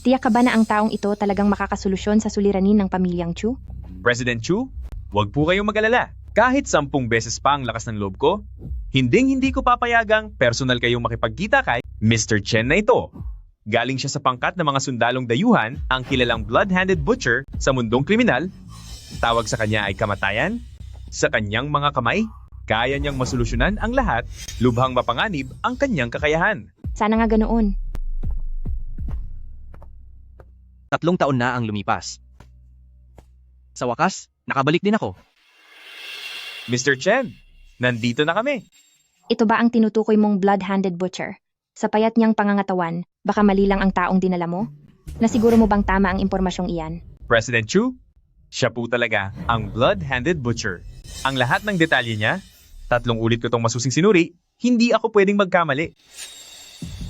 Tiyak ka ba na ang taong ito talagang makakasolusyon sa suliranin ng pamilyang Chu? President Chu, huwag po kayong mag-alala. Kahit 10 beses pa ang lakas ng loob ko, hindi ko papayagang personal kayong makipagkita kay Mr. Chen na ito. Galing siya sa pangkat ng mga sundalong dayuhan, ang kilalang blood-handed butcher sa mundong kriminal. Tawag sa kanya ay kamatayan. Sa kanyang mga kamay, kaya niyang masolusyonan ang lahat, lubhang mapanganib ang kanyang kakayahan. Sana nga ganoon. 3 taon na ang lumipas. Sa wakas, nakabalik din ako. Mr. Chen, nandito na kami. Ito ba ang tinutukoy mong blood-handed butcher? Sa payat niyang pangangatawan, baka mali lang ang taong dinala mo? Nasiguro mo bang tama ang impormasyong iyan? President Chu, siya po talaga ang blood-handed butcher. Ang lahat ng detalye niya, 3 ulit ko tong masusing sinuri, hindi ako pwedeng magkamali.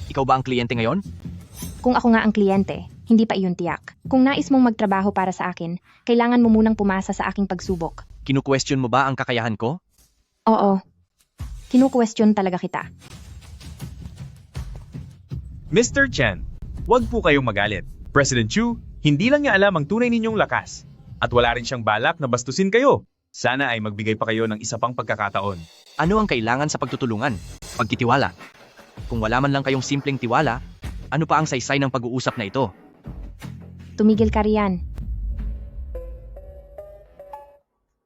Ikaw ba ang kliyente ngayon? Kung ako nga ang kliyente, hindi pa iyon tiyak. Kung nais mong magtrabaho para sa akin, kailangan mo munang pumasa sa aking pagsubok. Kinu-question mo ba ang kakayahan ko? Oo. Kinu-question talaga kita. Mr. Chen, huwag po kayong magalit. President Chu, hindi lang niya alam ang tunay ninyong lakas. At wala rin siyang balak na bastusin kayo. Sana ay magbigay pa kayo ng isa pang pagkakataon. Ano ang kailangan sa pagtutulungan? Pagtitiwala. Kung wala man lang kayong simpleng tiwala, ano pa ang saysay ng pag-uusap na ito? Tumigil ka riyan.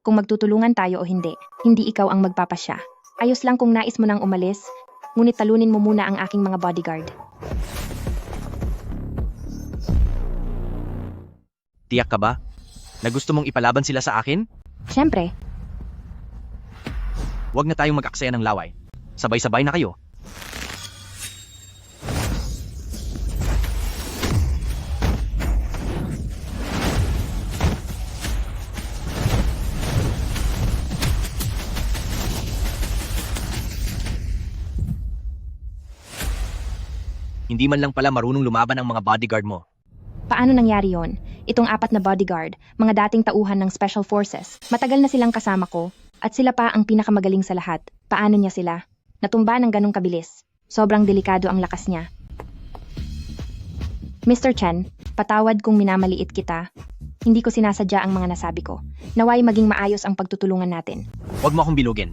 Kung magtutulungan tayo o hindi, hindi ikaw ang magpapasya. Ayos lang kung nais mo nang umalis, ngunit talunin mo muna ang aking mga bodyguard. Tiyak ka ba? Na gusto mong ipalaban sila sa akin? Siyempre, Huwag na tayong mag-aksaya ng laway. Sabay-sabay na kayo. Hindi man lang pala marunong lumaban ang mga bodyguard mo. paano nangyari yon? Itong 4 na bodyguard, mga dating tauhan ng Special Forces, matagal na silang kasama ko, at sila pa ang pinakamagaling sa lahat. Paano niya sila? Natumba ng ganong kabilis. Sobrang delikado ang lakas niya. Mr. Chen, patawad kung minamaliit kita. Hindi ko sinasadya ang mga nasabi ko. Naway maging maayos ang pagtutulungan natin. Huwag mo akong bilugin.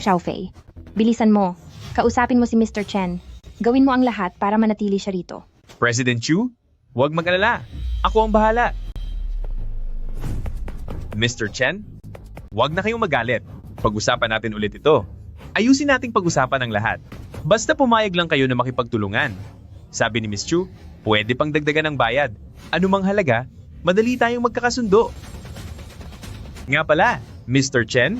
Xiaofei, bilisan mo. Kausapin mo si Mr. Chen. Gawin mo ang lahat para manatili siya rito. President Chu, huwag mag-alala. Ako ang bahala. Mr. Chen, huwag na kayong magalit. Pag-usapan natin ulit ito. Ayusin nating pag-usapan ang lahat. Basta pumayag lang kayo na makipagtulungan. Sabi ni Miss Chu, pwede pang dagdagan ng bayad. Anumang halaga, madali tayong magkakasundo. Nga pala, Mr. Chen,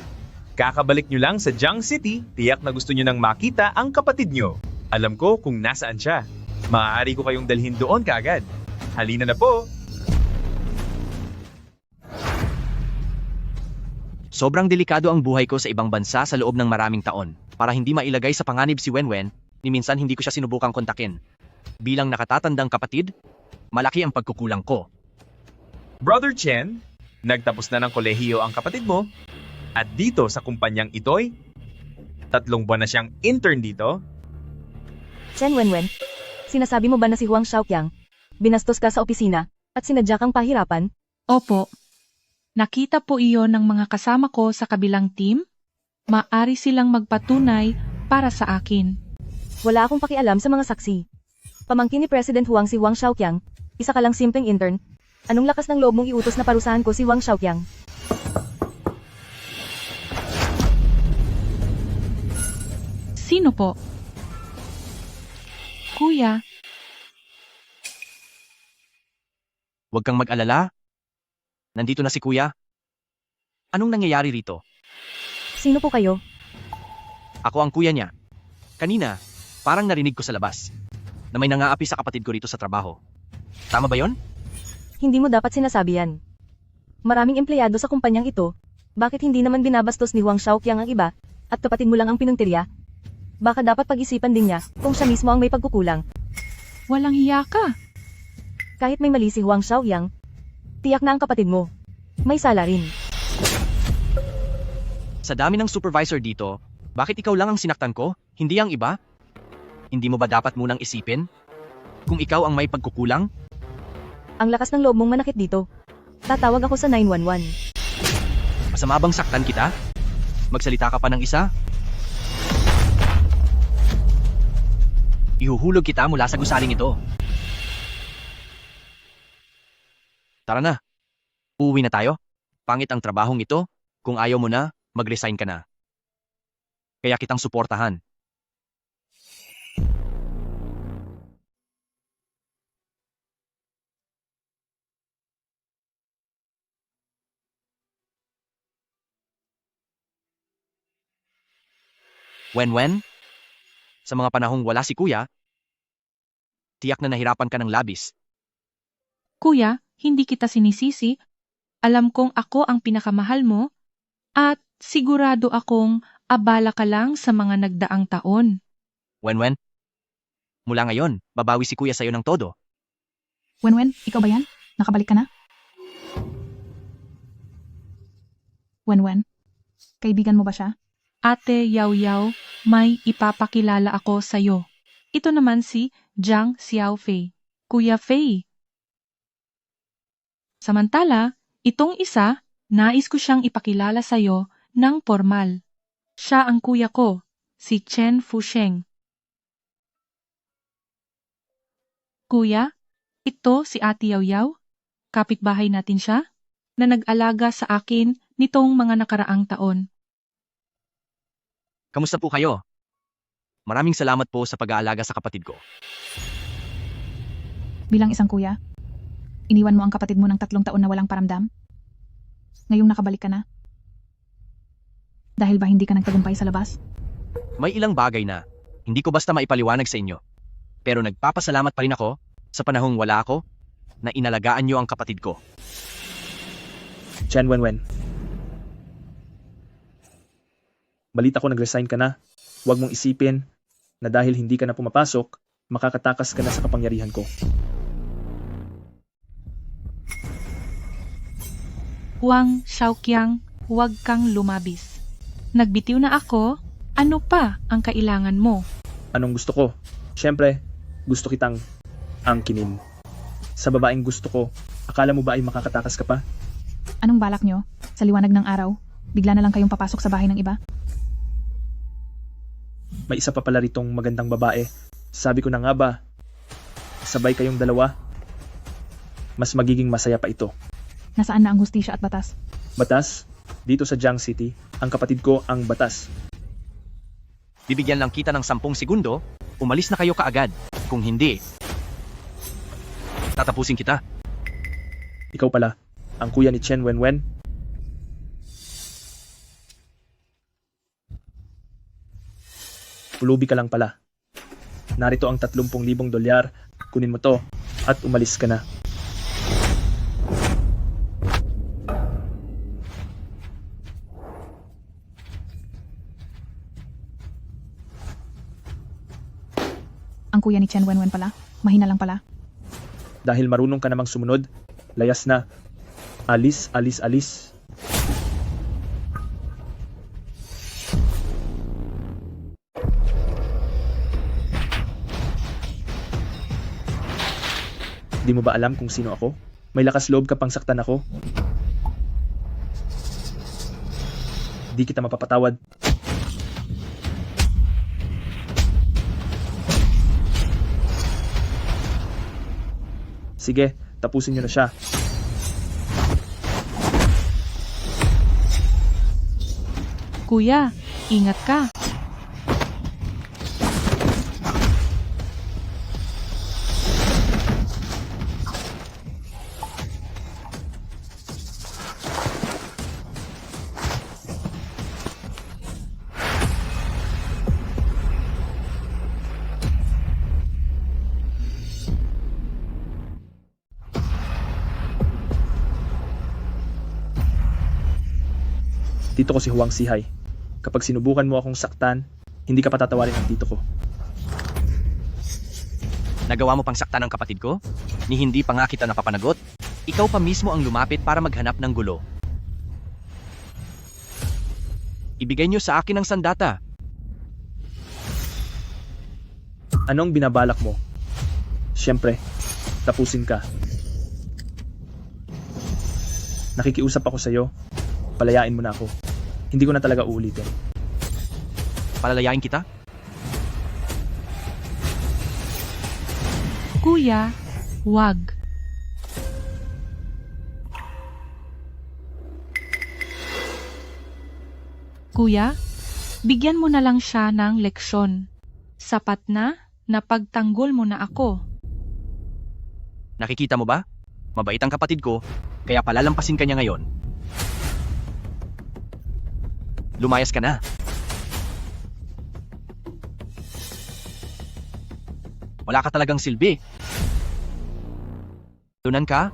kakabalik nyo lang sa Jiang City, tiyak na gusto nyo nang makita ang kapatid nyo. Alam ko kung nasaan siya. Maaari ko kayong dalhin doon kaagad. Halina na po! Sobrang delikado ang buhay ko sa ibang bansa sa loob ng maraming taon. Para hindi mailagay sa panganib si Wenwen, ni minsan hindi ko siya sinubukang kontakin. Bilang nakatatandang kapatid, malaki ang pagkukulang ko. Brother Chen, nagtapos na ng kolehiyo ang kapatid mo. At dito sa kumpanyang ito'y 3 buwan na siyang intern dito. Chen Wenwen, sinasabi mo ba na si Huang Xiaoqiang binastos ka sa opisina at sinadya kang pahirapan? Opo. Nakita po iyon ng mga kasama ko sa kabilang team. Maari silang magpatunay para sa akin. Wala akong pakialam sa mga saksi. Pamangkin ni President Huang si Huang Xiaoqiang, isa ka lang simpleng intern. Anong lakas ng loob mong iutos na parusahan ko si Huang Xiaoqiang? Sino po? Kuya, Huwag kang mag-alala. Nandito na si Kuya. Anong nangyayari rito? Sino po kayo? Ako ang kuya niya. Kanina, parang narinig ko sa labas na may nangaapi sa kapatid ko rito sa trabaho. Tama ba yon? Hindi mo dapat sinasabi yan. Maraming empleyado sa kumpanyang ito. Bakit hindi naman binabastos ni Huang Xiaoqiang ang iba at kapatid mo lang ang pinuntirya? Baka dapat pag-isipan din niya kung siya mismo ang may pagkukulang. walang hiya ka. Kahit may mali si Huang Xiaoqiang, tiyak na ang kapatid mo. May sala rin. Sa dami ng supervisor dito, bakit ikaw lang ang sinaktan ko? Hindi ang iba? Hindi mo ba dapat munang isipin? Kung ikaw ang may pagkukulang, Ang lakas ng loob mong manakit dito. Tatawag ako sa 911. masama bang saktan kita? Magsalita ka pa ng isa? Ihuhulog kita mula sa gusaling ito. Tara na. Uuwi na tayo. Pangit ang trabahong ito. Kung ayaw mo na, mag-resign ka na. Kaya kitang suportahan. Wen, sa mga panahong wala si kuya, tiyak na nahirapan ka ng labis. Kuya, hindi kita sinisisi. Alam kong ako ang pinakamahal mo at sigurado akong abala ka lang sa mga nagdaang taon. Wen, mula ngayon, babawi si kuya sa'yo ng todo. Wenwen, ikaw ba yan? Nakabalik ka na? Wenwen, kaibigan mo ba siya? Ate Yaw, may ipapakilala ako sa'yo. Ito naman si Jiang Xiaofei, Kuya Fei. Samantala, itong isa, nais ko siyang ipakilala sa'yo ng formal. Siya ang kuya ko, si Chen Fusheng. Kuya, ito si Ate Yaw, kapitbahay natin siya, na nag-alaga sa akin nitong mga nakaraang taon. Kamusta po kayo? Maraming salamat po sa pag-aalaga sa kapatid ko. Bilang isang kuya, iniwan mo ang kapatid mo ng 3 taon na walang paramdam? Ngayong nakabalik ka na? Dahil ba hindi ka nagtagumpay sa labas? May ilang bagay na hindi ko basta maipaliwanag sa inyo. Pero nagpapasalamat pa rin ako sa panahong wala ako na inalagaan niyo ang kapatid ko. Chen Wenwen. Balita ko nag-resign ka na. Huwag mong isipin na dahil hindi ka na pumapasok, makakatakas ka na sa kapangyarihan ko. Huang Shaoqiang, huwag kang lumabis. Nagbitiw na ako, ano pa ang kailangan mo? Anong gusto ko? Siyempre, gusto kitang angkinin. Sa babaeng gusto ko, akala mo ba ay makakatakas ka pa? Anong balak nyo? Sa liwanag ng araw, bigla na lang kayong papasok sa bahay ng iba? May isa pa pala ritong magandang babae. Sabi ko na nga ba, sabay kayong dalawa, mas magiging masaya pa ito. Nasaan na ang hustisya at batas? Batas? Dito sa Jiang City, ang kapatid ko ang batas. Bibigyan lang kita ng 10 segundo, umalis na kayo kaagad. Kung hindi, tatapusin kita. Ikaw pala, ang kuya ni Chen Wenwen. Pulubi ka lang pala. Narito ang 30,000 dolyar. Kunin mo to at umalis ka na. Ang kuya ni Chen Wenwen pala? Mahina lang pala? Dahil marunong ka namang sumunod, layas na. Alis, alis, alis. Di mo ba alam kung sino ako? May lakas loob ka pang saktan ako? Di kita mapapatawad. Sige, tapusin niyo na siya. Kuya, ingat ka. Tito ko si Huang Sihay. Kapag sinubukan mo akong saktan, hindi ka patatawarin ng tito ko. Nagawa mo pang saktan ng kapatid ko? Ni hindi pa nga kita napapanagot? Ikaw pa mismo ang lumapit para maghanap ng gulo. Ibigay niyo sa akin ang sandata. Anong binabalak mo? Siyempre, tapusin ka. Nakikiusap ako sa'yo. Palayain mo na ako. Hindi ko na talaga uulitin. Palalayain kita? Kuya, wag. Kuya, bigyan mo na lang siya ng leksyon. Sapat na pagtanggol mo na ako. Nakikita mo ba? Mabait ang kapatid ko, kaya palalampasin ka niya ngayon. Lumayas ka na. Wala ka talagang silbi. Tunan ka?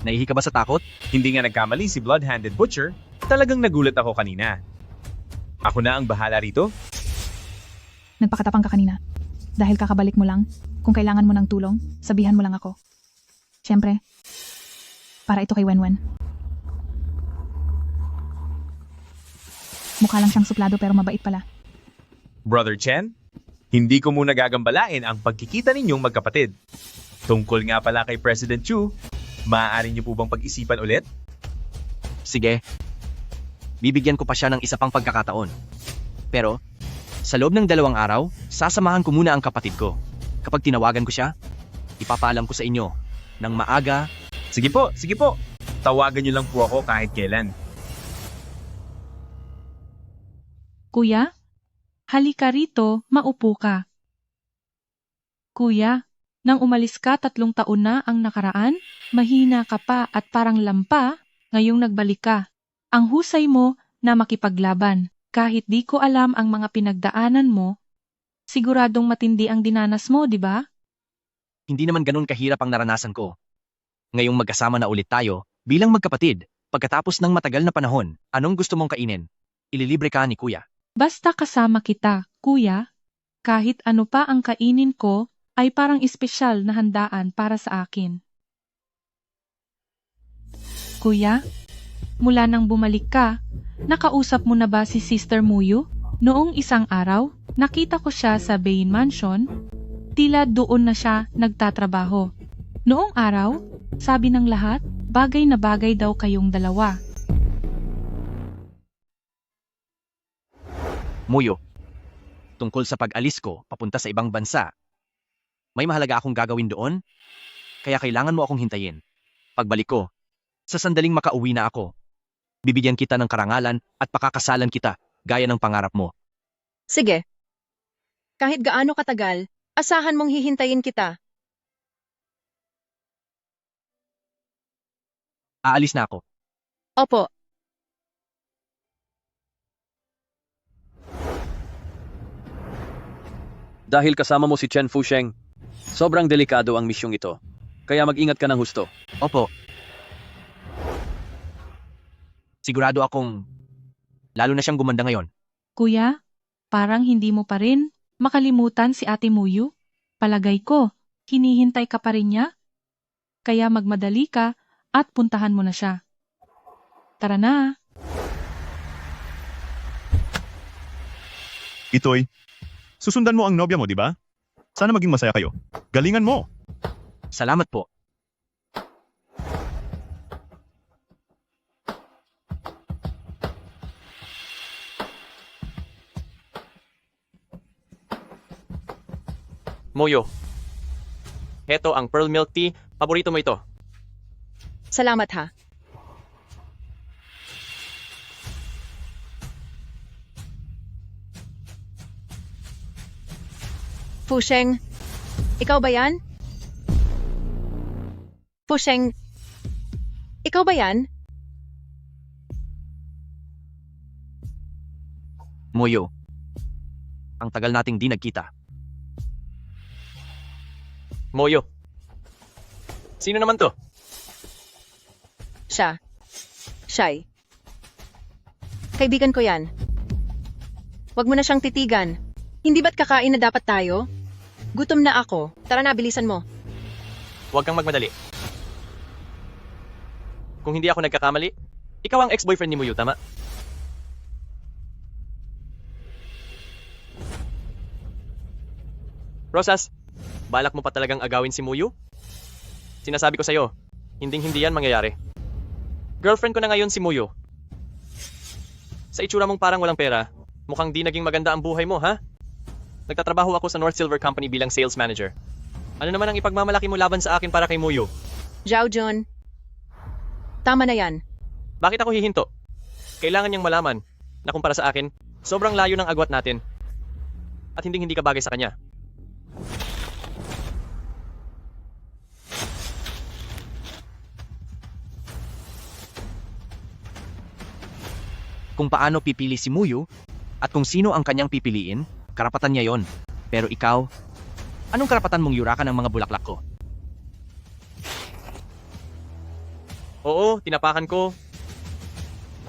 Naihi ka ba sa takot? Hindi nga nagkamali si Blood-Handed Butcher. Talagang nagulat ako kanina. Ako na ang bahala rito? Nagpakatapang ka kanina. Dahil kakabalik mo lang, kung kailangan mo ng tulong, sabihan mo lang ako. Siyempre, para ito kay Wenwen. Mukha lang siyang suplado pero mabait pala. Brother Chen, hindi ko muna gagambalain ang pagkikita ninyong magkapatid. Tungkol nga pala kay President Chu, maaari niyo po bang pag-isipan ulit? Sige. Bibigyan ko pa siya ng isa pang pagkakataon. Pero, sa loob ng 2 araw, sasamahan ko muna ang kapatid ko. Kapag tinawagan ko siya, ipapaalam ko sa inyo ng maaga. Sige po. Tawagan niyo lang po ako kahit kailan. Kuya, halika rito, maupo ka. Kuya, nang umalis ka 3 taon na ang nakaraan, mahina ka pa at parang lampa, ngayong nagbalik ka. Ang husay mo na makipaglaban, kahit di ko alam ang mga pinagdaanan mo, siguradong matindi ang dinanas mo, di ba? Hindi naman ganun kahirap ang naranasan ko. Ngayong magkasama na ulit tayo, bilang magkapatid, pagkatapos ng matagal na panahon, anong gusto mong kainin? Ililibre ka ni Kuya. Basta kasama kita, kuya, kahit ano pa ang kainin ko ay parang espesyal na handaan para sa akin. Kuya, mula nang bumalik ka, nakausap mo na ba si Sister Muyu? Noong isang araw, nakita ko siya sa Bain Mansion, tila doon na siya nagtatrabaho. Noong araw, sabi ng lahat, bagay na bagay daw kayong dalawa. Muyo, tungkol sa pag-alis ko papunta sa ibang bansa, may mahalaga akong gagawin doon, kaya kailangan mo akong hintayin. Pagbalik ko, sa sandaling makauwi na ako, bibigyan kita ng karangalan at pakakasalan kita, gaya ng pangarap mo. Sige. Kahit gaano katagal, asahan mong hihintayin kita. Aalis na ako. Opo. Dahil kasama mo si Chen Fusheng, sobrang delikado ang misyong ito. Kaya mag-ingat ka ng husto. Opo. Sigurado akong lalo na siyang gumanda ngayon. Kuya, parang hindi mo pa rin makalimutan si Ate Muyu. Palagay ko, hinihintay ka pa rin niya. Kaya magmadali ka at puntahan mo na siya. Tara na. Itoy, susundan mo ang nobya mo, di ba? Sana maging masaya kayo. Galingan mo! Salamat po. Moyo, heto ang pearl milk tea. Paborito mo ito. Salamat ha. Fusheng, ikaw ba yan? Fusheng, ikaw ba yan? Moyo, ang tagal nating di nagkita. Moyo. Sino naman to? Siya. Shy. Kaibigan ko yan. Huwag mo na siyang titigan. Hindi ba't kakain na dapat tayo? Gutom na ako. Tara na, bilisan mo. Huwag kang magmadali. Kung hindi ako nagkakamali, ikaw ang ex-boyfriend ni Moyo, tama? Rosas, Balak mo pa talagang agawin si Muyu? Sinasabi ko sa'yo, hinding-hindi yan mangyayari. Girlfriend ko na ngayon si Muyu. Sa itsura mong parang walang pera, mukhang di naging maganda ang buhay mo, ha? Nagtatrabaho ako sa North Silver Company bilang sales manager. Ano naman ang ipagmamalaki mo laban sa akin para kay Muyu? Zhao Jun. Tama na yan. Bakit ako hihinto? Kailangan niyang malaman na kumpara sa akin, sobrang layo ng agwat natin. At hindi ka bagay sa kanya. Kung paano pipili si Muyu at kung sino ang kanyang pipiliin, karapatan niya yon. Pero ikaw, anong karapatan mong yurakan ang mga bulaklak ko? Oo, tinapakan ko.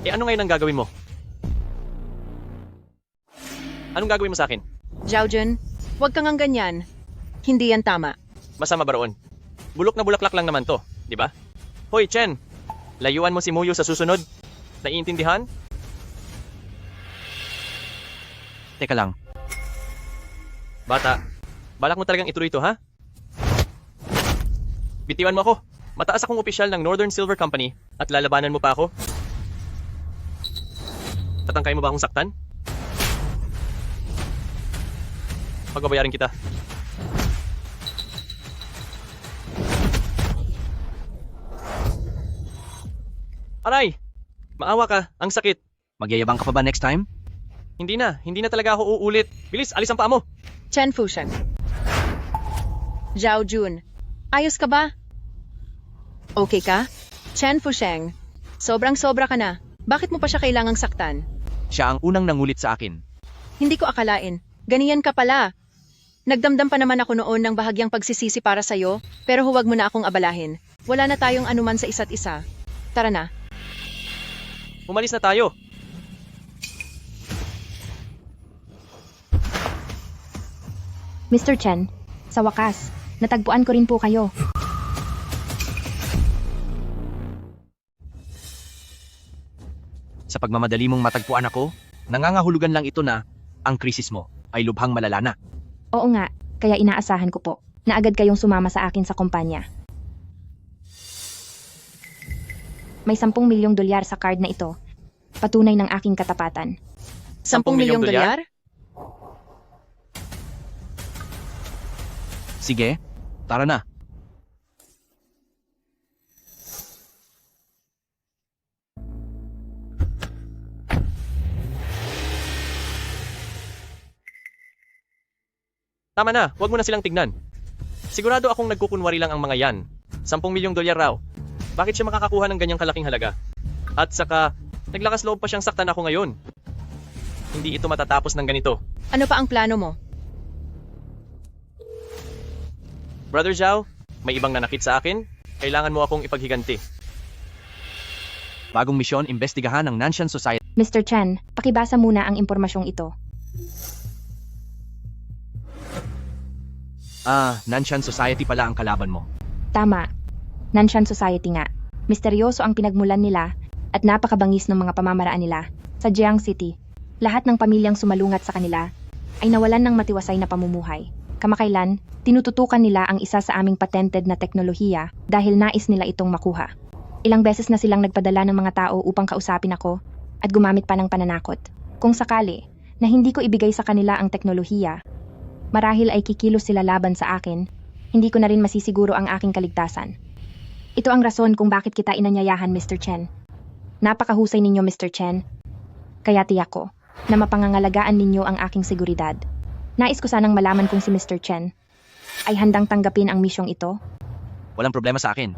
Ano ngayon ang gagawin mo? Anong gagawin mo sa akin? Zhao Jun, huwag kang ang ganyan. Hindi yan tama. Masama ba roon? Bulok na bulaklak lang naman to, di ba? Hoy, Chen! Layuan mo si Muyu sa susunod. Naiintindihan? Teka lang. Bata, balak mo talagang ituloy ito, ha? Bitiwan mo ako. Mataas akong opisyal ng Northern Silver Company at lalabanan mo pa ako. Tatangkay mo ba akong saktan? Pagbabayarin kita. Aray! Maawa ka, ang sakit. Magyayabang ka pa ba next time? Hindi na talaga ako uulit. Bilis, alis ang paa mo. Chen Fusheng. Zhao Jun, ayos ka ba? Okay ka? Chen Fusheng, sobrang-sobra ka na. Bakit mo pa siya kailangang saktan? Siya ang unang nangulit sa akin. Hindi ko akalain. Ganiyan ka pala. Nagdamdam pa naman ako noon ng bahagyang pagsisisi para sa'yo, pero huwag mo na akong abalahin. Wala na tayong anuman sa isa't isa. Tara na. Umalis na tayo. Mr. Chen, sa wakas, natagpuan ko rin po kayo. Sa pagmamadali mong matagpuan ako, nangangahulugan lang ito na ang krisis mo ay lubhang malala na. Oo nga, kaya inaasahan ko po na agad kayong sumama sa akin sa kumpanya. May 10 milyong dolyar sa card na ito. Patunay ng aking katapatan. 10 milyong dolyar? Sige, tara na. Tama na, wag mo na silang tignan. Sigurado akong nagkukunwari lang ang mga yan. 10 milyong dolyar raw. Bakit siya makakakuha ng ganyang kalaking halaga? At saka, naglakas loob pa siyang saktan ako ngayon. Hindi ito matatapos ng ganito. Ano pa ang plano mo? Brother Zhao, may ibang nanakit sa akin. Kailangan mo akong ipaghiganti. Bagong misyon, imbestigahan ang Nanshan Society. Mr. Chen, pakibasa muna ang impormasyong ito. Nanshan Society pala ang kalaban mo. Tama. Nanshan Society nga. Misteryoso ang pinagmulan nila at napakabangis ng mga pamamaraan nila. Sa Jiang City, lahat ng pamilyang sumalungat sa kanila ay nawalan ng matiwasay na pamumuhay. Kamakailan, tinututukan nila ang isa sa aming patented na teknolohiya dahil nais nila itong makuha. Ilang beses na silang nagpadala ng mga tao upang kausapin ako at gumamit pa ng pananakot. Kung sakali na hindi ko ibigay sa kanila ang teknolohiya, marahil ay kikilos sila laban sa akin, hindi ko na rin masisiguro ang aking kaligtasan. Ito ang rason kung bakit kita inanyayahan, Mr. Chen. Napakahusay ninyo, Mr. Chen. Kaya tiyak ko na mapangangalagaan ninyo ang aking seguridad. Nais ko sanang malaman kung si Mr. Chen ay handang tanggapin ang misyong ito. Walang problema sa akin.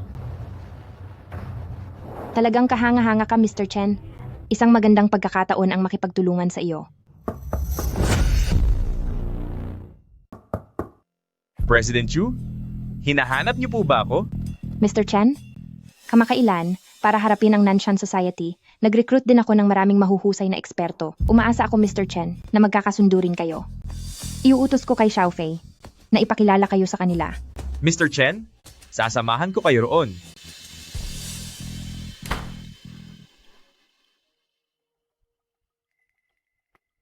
Talagang kahanga-hanga ka, Mr. Chen. Isang magandang pagkakataon ang makipagtulungan sa iyo. President Chu, hinahanap niyo po ba ako? Mr. Chen, kamakailan, para harapin ang Nanshan Society, nag-recruit din ako ng maraming mahuhusay na eksperto. Umaasa ako, Mr. Chen, na magkakasundo rin kayo. Iuutos ko kay Xiaofei na ipakilala kayo sa kanila. Mr. Chen, sasamahan ko kayo roon.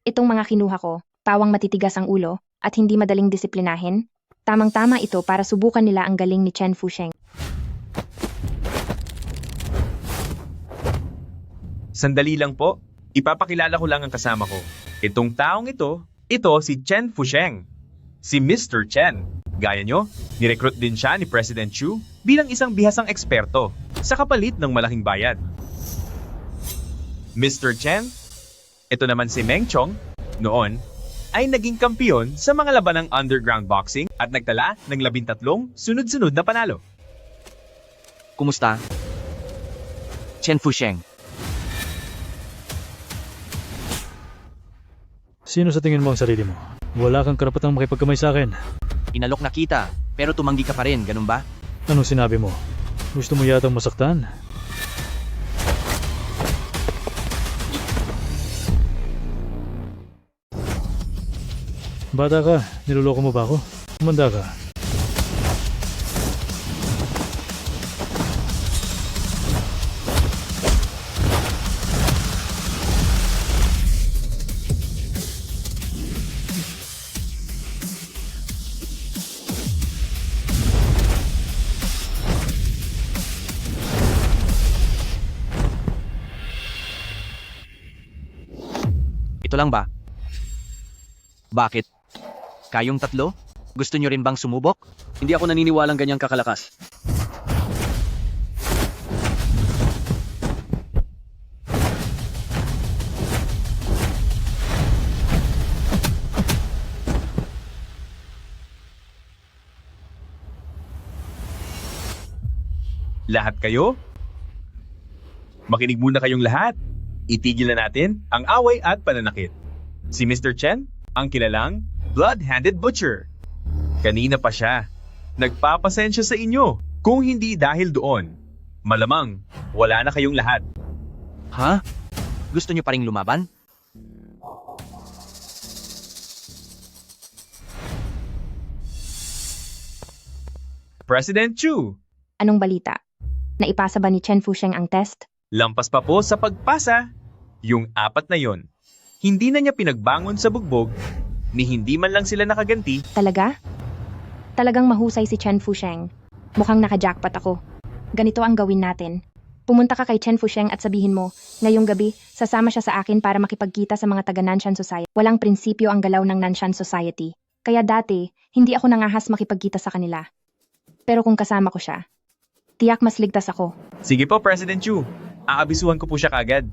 Itong mga kinuha ko, pawang matitigas ang ulo at hindi madaling disiplinahin, Tamang-tama ito para subukan nila ang galing ni Chen Fusheng. Sandali lang po. Ipapakilala ko lang ang kasama ko. Itong taong ito si Chen Fusheng. Si Mr. Chen. Gaya nyo, nirecruit din siya ni President Chu bilang isang bihasang eksperto sa kapalit ng malaking bayad. Mr. Chen, ito naman si Meng Chong, noon ay naging kampiyon sa mga labanang underground boxing at nagtala ng 13 sunod-sunod na panalo. Kumusta? Chen Fusheng. Sino sa tingin mo ang sarili mo? Wala kang karapatang makipagkamay sa akin. Inalok na kita, pero tumanggi ka pa rin, ganun ba? Anong sinabi mo? Gusto mo yatang masaktan? Bata ka, niloloko mo ba ako? Umanda ka. Ito lang ba? Bakit? Kayong tatlo? Gusto nyo rin bang sumubok? Hindi ako naniniwalang ganyang kakalakas. Lahat kayo? Makinig muna kayong lahat. Itigil na natin ang away at pananakit. Si Mr. Chen, ang kilalang blood-handed butcher. Kanina pa siya. Nagpapasensya sa inyo. Kung hindi dahil doon, malamang wala na kayong lahat. Ha? Gusto nyo pa ring lumaban? President Chu, Anong balita? Naipasa ba ni Chen Fusheng ang test? lampas pa po sa pagpasa. Yung 4 na yon, hindi na niya pinagbangon sa bugbog, ni hindi man lang sila nakaganti. Talaga? Talagang mahusay si Chen Fusheng. Mukhang naka-jackpot ako. Ganito ang gawin natin. Pumunta ka kay Chen Fusheng at sabihin mo, ngayong gabi, sasama siya sa akin para makipagkita sa mga taga Nanshan Society. Walang prinsipyo ang galaw ng Nanshan Society. Kaya dati, hindi ako nangahas makipagkita sa kanila. Pero kung kasama ko siya, tiyak mas ligtas ako. Sige po, President Chu. Aabisuhan ko po siya kagad.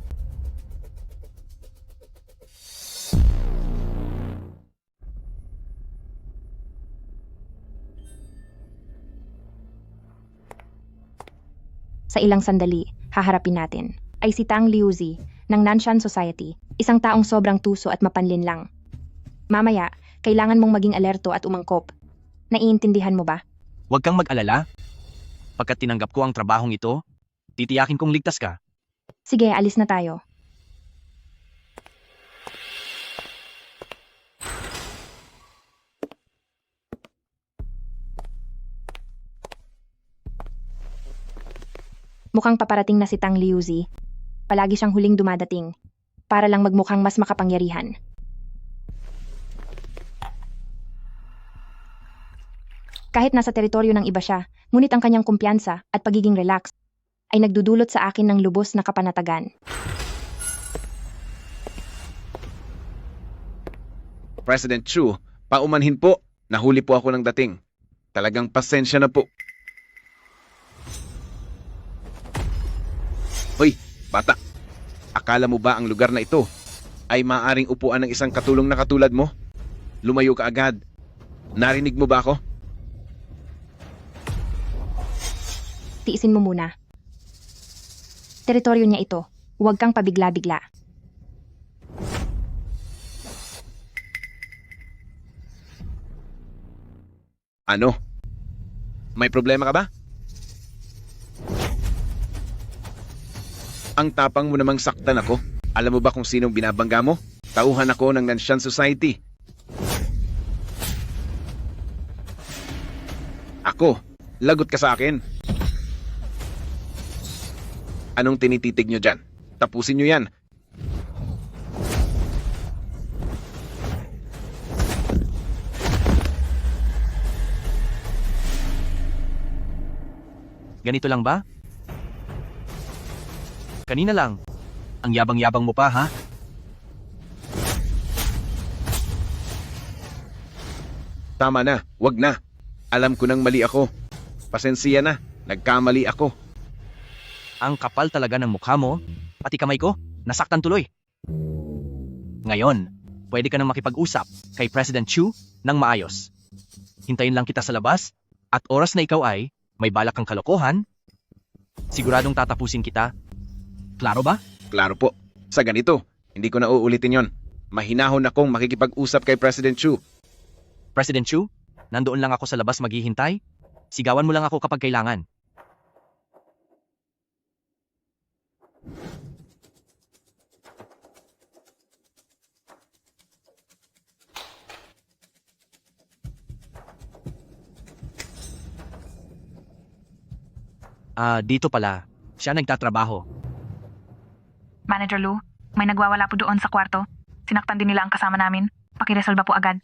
Sa ilang sandali, haharapin natin, ay si Tang Liuzi ng Nanshan Society, isang taong sobrang tuso at mapanlinlang. Mamaya, kailangan mong maging alerto at umangkop. Naiintindihan mo ba? Huwag kang mag-alala. Pagkat tinanggap ko ang trabahong ito, titiyakin kong ligtas ka. Sige, alis na tayo. Mukhang paparating na si Tang Liuzi. Palagi siyang huling dumadating, para lang magmukhang mas makapangyarihan. Kahit nasa teritoryo ng iba siya, ngunit ang kanyang kumpiyansa at pagiging relax ay nagdudulot sa akin ng lubos na kapanatagan. President Chu, paumanhin po. Nahuli po ako ng dating. Talagang pasensya na po. Hoy, bata. Akala mo ba ang lugar na ito ay maaaring upuan ng isang katulong na katulad mo? Lumayo ka agad. Narinig mo ba ako? Tiisin mo muna. Teritoryo niya ito. Huwag kang pabigla-bigla. Ano? May problema ka ba? Ang tapang mo namang saktan ako. Alam mo ba kung sinong binabangga mo? Tauhan ako ng Nanshan Society. Ako, lagot ka sa akin. Anong tinititig nyo dyan? Tapusin nyo yan. Ganito lang ba? Kanina lang. Ang yabang-yabang mo pa, ha? Tama na, wag na. Alam ko nang mali ako. Pasensya na, nagkamali ako. Ang kapal talaga ng mukha mo, pati kamay ko, nasaktan tuloy. Ngayon, pwede ka nang makipag-usap kay President Chu ng maayos. Hintayin lang kita sa labas, at oras na ikaw ay may balak kang kalokohan, siguradong tatapusin kita. Klaro ba? Klaro po. Sa ganito, hindi ko na uulitin yon. Mahinahon akong makikipag-usap kay President Chu. President Chu, nandoon lang ako sa labas maghihintay. Sigawan mo lang ako kapag kailangan. Dito pala. Siya nagtatrabaho. Manager Lou, may nagwawala po doon sa kwarto. Sinaktan din nila ang kasama namin. Pakiresolba po agad.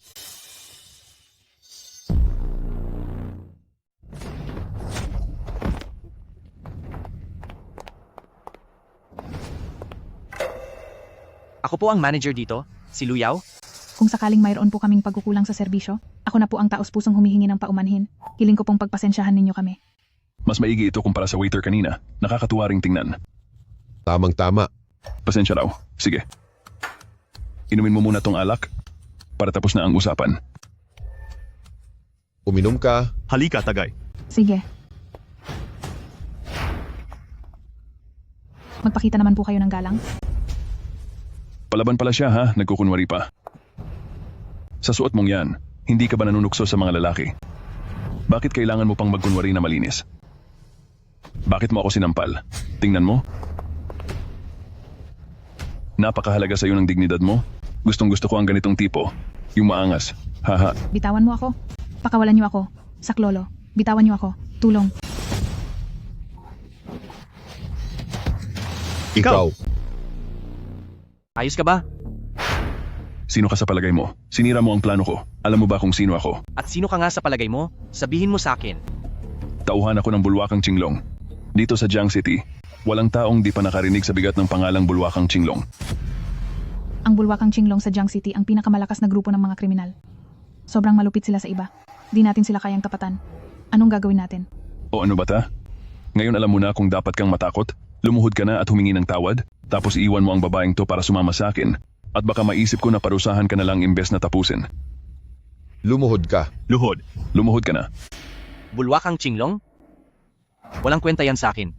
Ako po ang manager dito, si Luyaw. Kung sakaling mayroon po kaming pagkukulang sa serbisyo, ako na po ang taos-pusong humihingi ng paumanhin. Hiling ko pong pagpasensyahan ninyo kami. Mas maigi ito kumpara sa waiter kanina. Nakakatuwa ring tingnan. Tamang-tama. Pasensya raw. Sige. Inumin mo muna tong alak para tapos na ang usapan. Uminom ka. Halika, Tagay. Sige. Magpakita naman po kayo ng galang. Palaban pala siya, ha? Nagkukunwari pa. Sa suot mong yan, hindi ka ba nanunukso sa mga lalaki? Bakit kailangan mo pang magkunwari na malinis? Bakit mo ako sinampal? Tingnan mo. Napakahalaga sa'yo ng dignidad mo. Gustong-gusto ko ang ganitong tipo. Yung maangas. Haha. Bitawan mo ako. Pakawalan niyo ako. Saklolo. Bitawan niyo ako. Tulong. Ikaw! Ayos ka ba? Sino ka sa palagay mo? Sinira mo ang plano ko. Alam mo ba kung sino ako? At sino ka nga sa palagay mo? Sabihin mo sa akin. Tauhan ako ng bulwakang Qinglong. Dito sa Jiang City, walang taong di pa nakarinig sa bigat ng pangalang bulwakang Qinglong. Ang bulwakang Qinglong sa Jiang City ang pinakamalakas na grupo ng mga kriminal. Sobrang malupit sila sa iba. Di natin sila kayang tapatan. Anong gagawin natin? O ano ba ta? Ngayon alam mo na kung dapat kang matakot, lumuhod ka na at humingi ng tawad, tapos iiwan mo ang babaeng to para sumama sa akin. At baka maisip ko na parusahan ka na lang imbes na tapusin. Lumuhod ka. Luhod. Lumuhod ka na. Bulwakang Qinglong? Walang kwenta yan sa akin.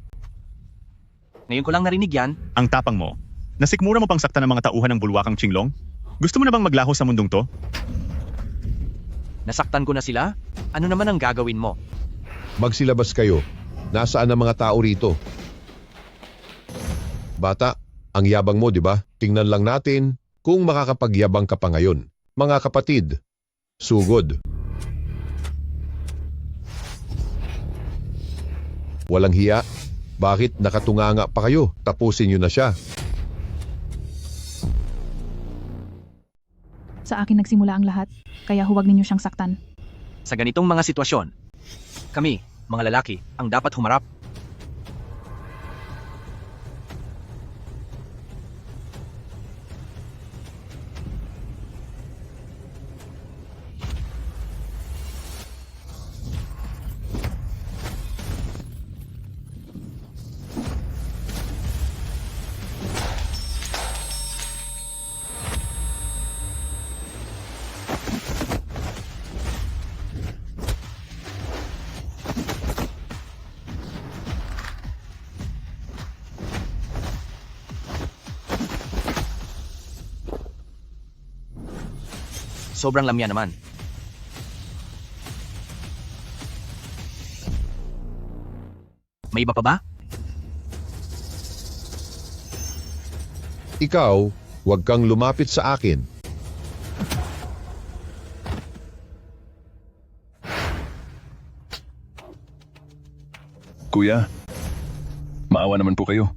Ngayon ko lang narinig yan. Ang tapang mo. Nasikmura mo pang sakta ng mga tauhan ng bulwakang Qinglong? Gusto mo na bang maglaho sa mundong to? Nasaktan ko na sila? Ano naman ang gagawin mo? Magsilabas kayo. Nasaan ang mga tao rito? Bata, ang yabang mo, di ba? Tingnan lang natin kung makakapagyabang ka pa ngayon. Mga kapatid, sugod. Walang hiya. Bakit nakatunganga pa kayo? Tapusin niyo na siya. Sa akin nagsimula ang lahat, kaya huwag ninyo siyang saktan. Sa ganitong mga sitwasyon, kami, mga lalaki, ang dapat humarap. Sobrang lamya naman. May iba pa ba? Ikaw, huwag kang lumapit sa akin. Kuya, maawa naman po kayo.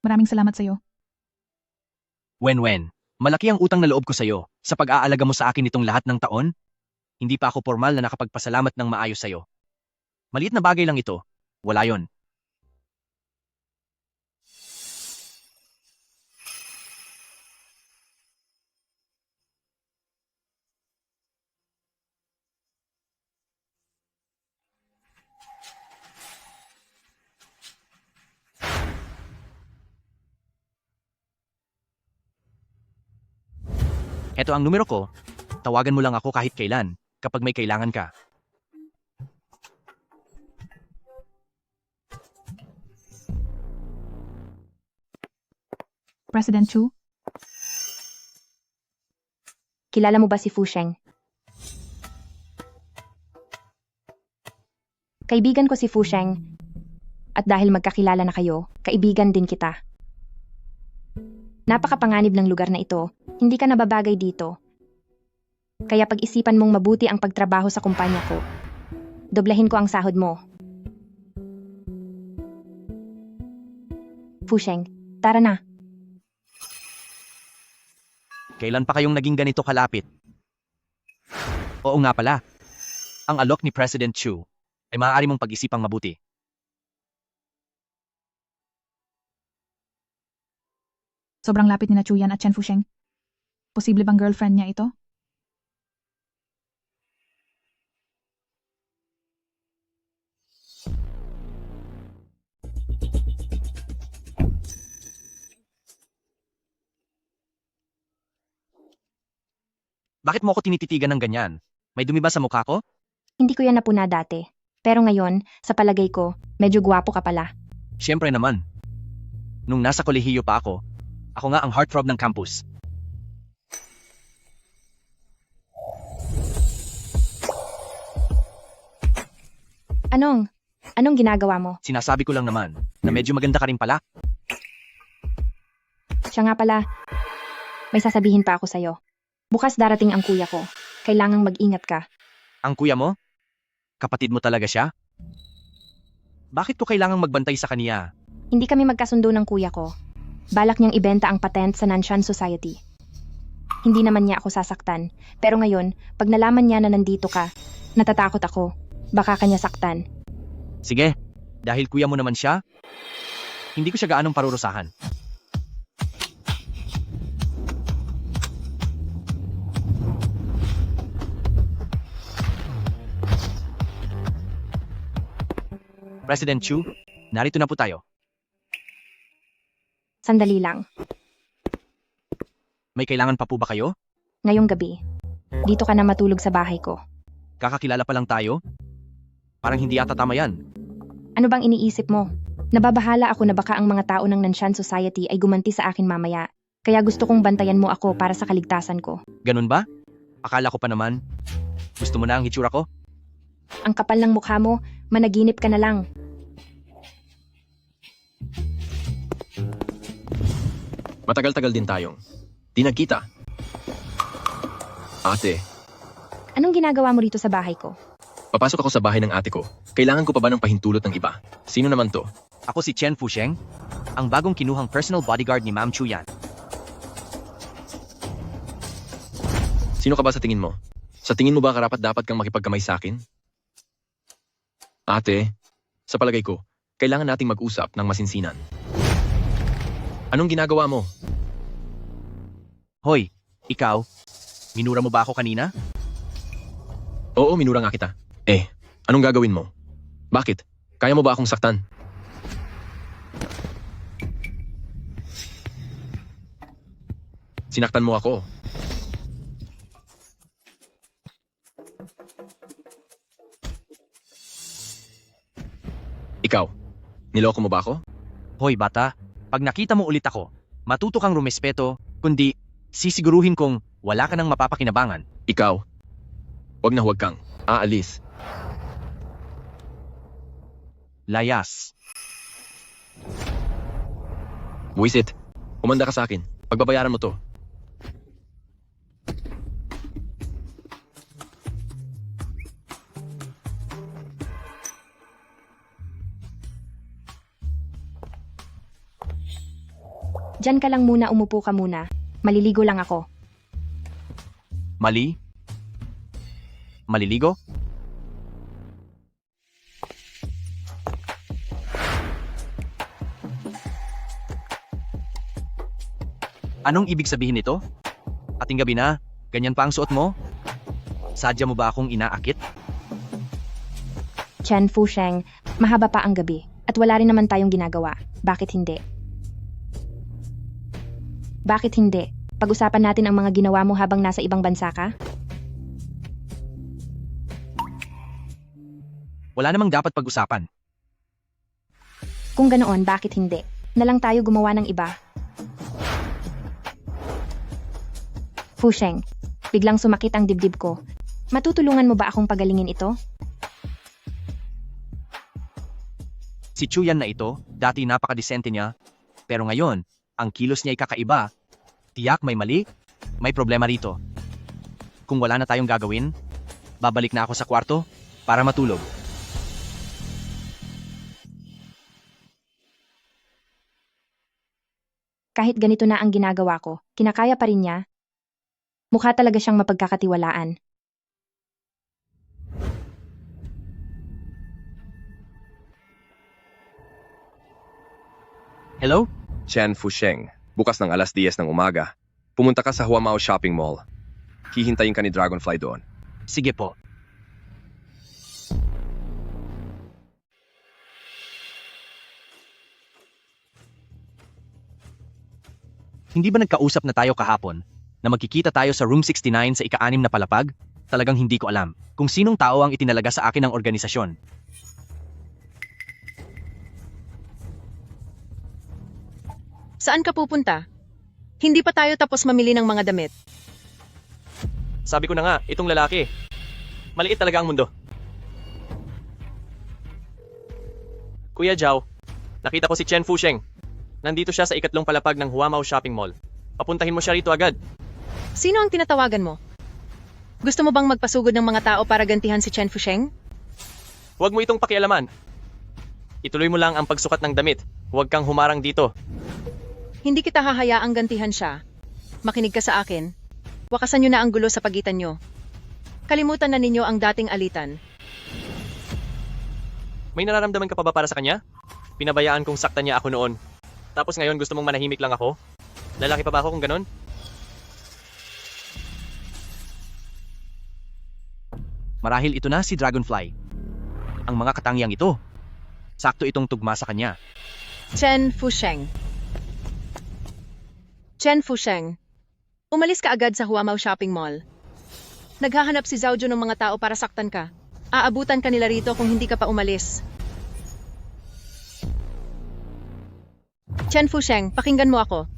Maraming salamat sa'yo. Wen, malaki ang utang na loob ko sa'yo sa pag-aalaga mo sa akin itong lahat ng taon. Hindi pa ako formal na nakapagpasalamat ng maayos sa'yo. Maliit na bagay lang ito. Wala yon. Ito ang numero ko. Tawagan mo lang ako kahit kailan, kapag may kailangan ka. President Chu, Kilala mo ba si Fu Sheng? Kaibigan ko si Fu Sheng. At dahil magkakilala na kayo, kaibigan din kita. Napakapanganib ng lugar na ito, hindi ka nababagay dito. Kaya pag-isipan mong mabuti ang pagtrabaho sa kumpanya ko. Doblahin ko ang sahod mo. Fu Sheng, tara na. Kailan pa kayong naging ganito kalapit? Oo nga pala. Ang alok ni President Chu ay maaari mong pag-isipang mabuti. sobrang lapit ni na Chuyan at Chen Fusheng. Posible bang girlfriend niya ito? Bakit mo ako tinititigan ng ganyan? May dumi ba sa mukha ko? Hindi ko yan napuna dati. Pero ngayon, sa palagay ko, medyo gwapo ka pala. Siyempre naman. Nung nasa kolehiyo pa ako nga ang heartthrob ng campus. Anong ginagawa mo? Sinasabi ko lang naman na medyo maganda ka rin pala. Siya nga pala, may sasabihin pa ako sa'yo. Bukas darating ang kuya ko. Kailangang mag-ingat ka. Ang kuya mo? Kapatid mo talaga siya? Bakit ko kailangang magbantay sa kaniya? Hindi kami magkasundo ng kuya ko. Balak niyang ibenta ang patent sa Nanshan Society. Hindi naman niya ako sasaktan. Pero ngayon, pag nalaman niya na nandito ka, natatakot ako. Baka kanya saktan. Sige, dahil kuya mo naman siya, hindi ko siya gaanong parurusahan. President Chu, narito na po tayo. Sandali lang. May kailangan pa po ba kayo? Ngayong gabi, dito ka na matulog sa bahay ko. Kakakilala pa lang tayo? Parang hindi yata tama yan. Ano bang iniisip mo? Nababahala ako na baka ang mga tao ng Nanshan Society ay gumanti sa akin mamaya. Kaya gusto kong bantayan mo ako para sa kaligtasan ko. Ganun ba? Akala ko pa naman. Gusto mo na ang hitsura ko? Ang kapal ng mukha mo, managinip ka na lang. Matagal-tagal din tayong di nagkita. Ate, Anong ginagawa mo rito sa bahay ko? papasok ako sa bahay ng ate ko. Kailangan ko pa ba ng pahintulot ng iba? Sino naman to? Ako si Chen Fusheng, ang bagong kinuhang personal bodyguard ni Ma'am Chuyan. Sino ka ba sa tingin mo? Sa tingin mo ba karapat-dapat kang makipagkamay sa akin? Ate, sa palagay ko, kailangan nating mag-usap ng masinsinan. Anong ginagawa mo? Hoy, ikaw, minura mo ba ako kanina? Oo, minura nga kita. Anong gagawin mo? Bakit? Kaya mo ba akong saktan? Sinaktan mo ako. Ikaw, niloko mo ba ako? Hoy bata, pag nakita mo ulit ako, matuto kang rumespeto, kundi sisiguruhin kong wala ka nang mapapakinabangan. Ikaw, wag na huwag kang aalis. Layas. Buwisit, umanda ka sa akin. Pagbabayaran mo to. Diyan ka lang muna, umupo ka muna. Maliligo lang ako. Maliligo? Anong ibig sabihin nito? Ating gabi na, ganyan pa ang suot mo? Sadya mo ba akong inaakit? Chen Fusheng, mahaba pa ang gabi. At wala rin naman tayong ginagawa. Bakit hindi? Bakit hindi? Pag-usapan natin ang mga ginawa mo habang nasa ibang bansa ka? Wala namang dapat pag-usapan. Kung ganoon, bakit hindi? Na lang tayo gumawa ng iba. Fusheng, biglang sumakit ang dibdib ko. Matutulungan mo ba akong pagalingin ito? Si Chuyan na ito, dati napakadesente niya. Pero ngayon, ang kilos niya ay kakaiba. Tiyak may mali, may problema rito. Kung wala na tayong gagawin, babalik na ako sa kwarto para matulog. Kahit ganito na ang ginagawa ko, kinakaya pa rin niya. Mukha talaga siyang mapagkakatiwalaan. Hello? Chen Fusheng, bukas ng alas 10 ng umaga. Pumunta ka sa Huamao Shopping Mall. Hihintayin ka ni Dragonfly doon. Sige po. Hindi ba nagkausap na tayo kahapon na magkikita tayo sa room 69 sa ika-6 na palapag? Talagang hindi ko alam kung sinong tao ang itinalaga sa akin ng organisasyon. Saan ka pupunta? Hindi pa tayo tapos mamili ng mga damit. Sabi ko na nga, itong lalaki. Maliit talaga ang mundo. Kuya Zhao, nakita ko si Chen Fusheng. Nandito siya sa ikatlong palapag ng Huamao Shopping Mall. Papuntahin mo siya rito agad. Sino ang tinatawagan mo? Gusto mo bang magpasugod ng mga tao para gantihan si Chen Fusheng? Huwag mo itong pakialaman. Ituloy mo lang ang pagsukat ng damit. Huwag kang humarang dito. Hindi kita hahayaang gantihan siya. Makinig ka sa akin. Wakasan niyo na ang gulo sa pagitan niyo. Kalimutan na ninyo ang dating alitan. May nararamdaman ka pa ba para sa kanya? Pinabayaan kong saktan niya ako noon. Tapos ngayon gusto mong manahimik lang ako? Lalaki pa ba ako kung ganon? Marahil ito na si Dragonfly. Ang mga katangiang ito. Sakto itong tugma sa kanya. Chen Fusheng. Chen Fusheng. Umalis ka agad sa Huamao Shopping Mall. Naghahanap si Zhao Jun ng mga tao para saktan ka. Aabutan ka nila rito kung hindi ka pa umalis. Chen Fusheng, pakinggan mo ako.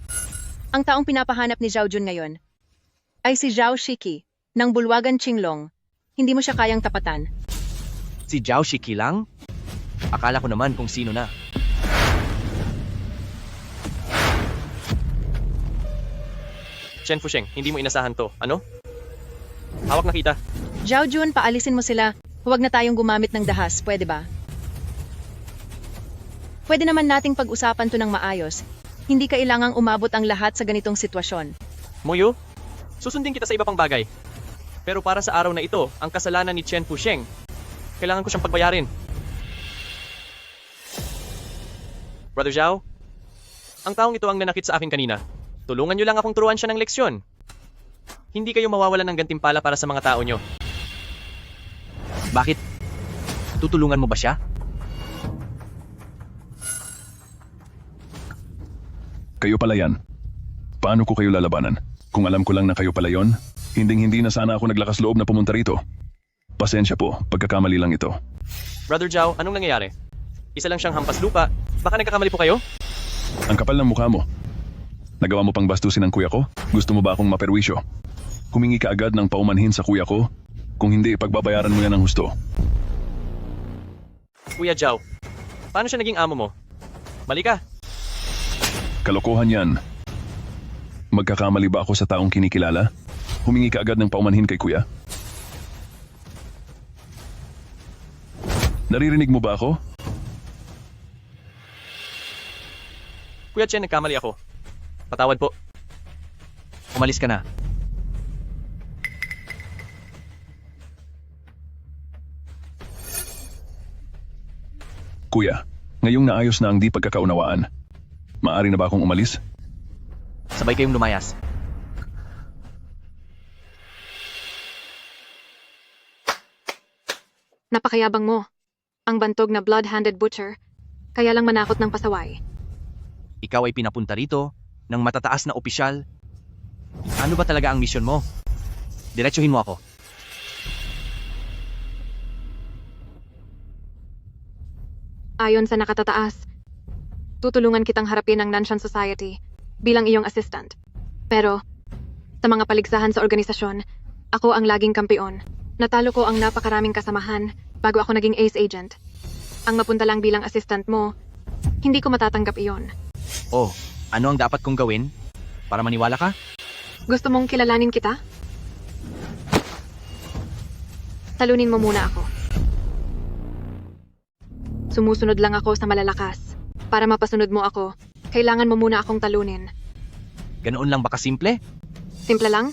Ang taong pinapahanap ni Zhao Jun ngayon ay si Zhao Shiki ng Bulwagan Qinglong. Hindi mo siya kayang tapatan. Si Zhao Shiki lang? Akala ko naman kung sino na. Chen Fusheng, hindi mo inasahan to. Ano? Hawak na kita. Zhao Jun, paalisin mo sila. Huwag na tayong gumamit ng dahas, pwede ba? Pwede naman nating pag-usapan to ng maayos. Hindi kailangang umabot ang lahat sa ganitong sitwasyon. Muyu, susundin kita sa iba pang bagay. Pero para sa araw na ito, ang kasalanan ni Chen Fusheng, kailangan ko siyang pagbayarin. Brother Zhao, ang taong ito ang nanakit sa akin kanina. Tulungan niyo lang akong turuan siya ng leksyon. Hindi kayo mawawalan ng gantimpala para sa mga tao niyo. Bakit? Tutulungan mo ba siya? Kayo pala yan. Paano ko kayo lalabanan? Kung alam ko lang na kayo pala yon, hinding-hindi na sana ako naglakas loob na pumunta rito. Pasensya po, pagkakamali lang ito. Brother Zhao, anong nangyayari? Isa lang siyang hampas lupa. Baka nagkakamali po kayo? Ang kapal ng mukha mo. Nagawa mo pang bastusin ang kuya ko? Gusto mo ba akong maperwisyo? Humingi ka agad ng paumanhin sa kuya ko? Kung hindi, pagbabayaran mo yan ng husto. Kuya Zhao, paano siya naging amo mo? Mali ka. Kalokohan yan. Magkakamali ba ako sa taong kinikilala? Humingi ka agad ng paumanhin kay kuya? Naririnig mo ba ako? Kuya Chen, nagkamali ako. Patawad po. Umalis ka na. Kuya, ngayong naayos na ang di pagkakaunawaan, maaari na ba akong umalis? Sabay kayong lumayas. Napakayabang mo. Ang bantog na blood-handed butcher, kaya lang manakot ng pasaway. Ikaw ay pinapunta rito ng matataas na opisyal. Ano ba talaga ang misyon mo? Diretsuhin mo ako. Ayon sa nakatataas, tutulungan kitang harapin ang Nanshan Society bilang iyong assistant. Pero, sa mga paligsahan sa organisasyon, ako ang laging kampiyon. Natalo ko ang napakaraming kasamahan bago ako naging ace agent. Ang mapunta lang bilang assistant mo, hindi ko matatanggap iyon. Oh, ano ang dapat kong gawin? Para maniwala ka? Gusto mong kilalanin kita? Talunin mo muna ako. Sumusunod lang ako sa malalakas. Para mapasunod mo ako, kailangan mo muna akong talunin. Ganoon lang ba kasimple? Simple lang?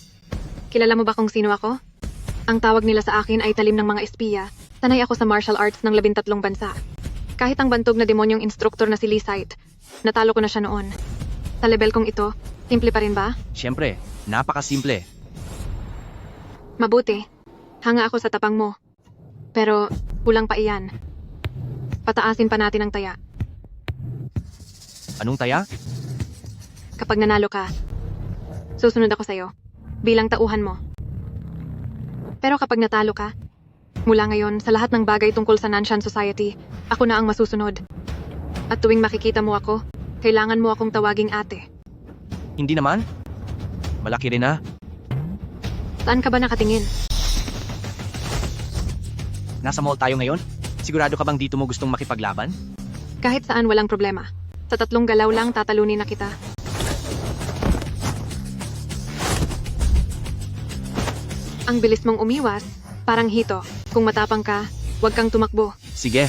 Kilala mo ba kung sino ako? Ang tawag nila sa akin ay talim ng mga espiya. Sanay ako sa martial arts ng 13 bansa. Kahit ang bantog na demonyong instruktor na si Lee Sight, natalo ko na siya noon. Sa level kong ito, simple pa rin ba? Siyempre, napakasimple. Mabuti. Hanga ako sa tapang mo. Pero, kulang pa iyan. Pataasin pa natin ang taya. Anong taya? Kapag nanalo ka, susunod ako sa'yo, bilang tauhan mo. Pero kapag natalo ka, mula ngayon, sa lahat ng bagay tungkol sa Nanshan Society, ako na ang masusunod. At tuwing makikita mo ako, kailangan mo akong tawaging ate. Hindi naman. Malaki rin na. Saan ka ba nakatingin? Nasa mall tayo ngayon? Sigurado ka bang dito mo gustong makipaglaban? Kahit saan walang problema. Sa 3 galaw lang tatalunin na kita. Ang bilis mong umiwas, parang hito. Kung matapang ka, huwag kang tumakbo. Sige.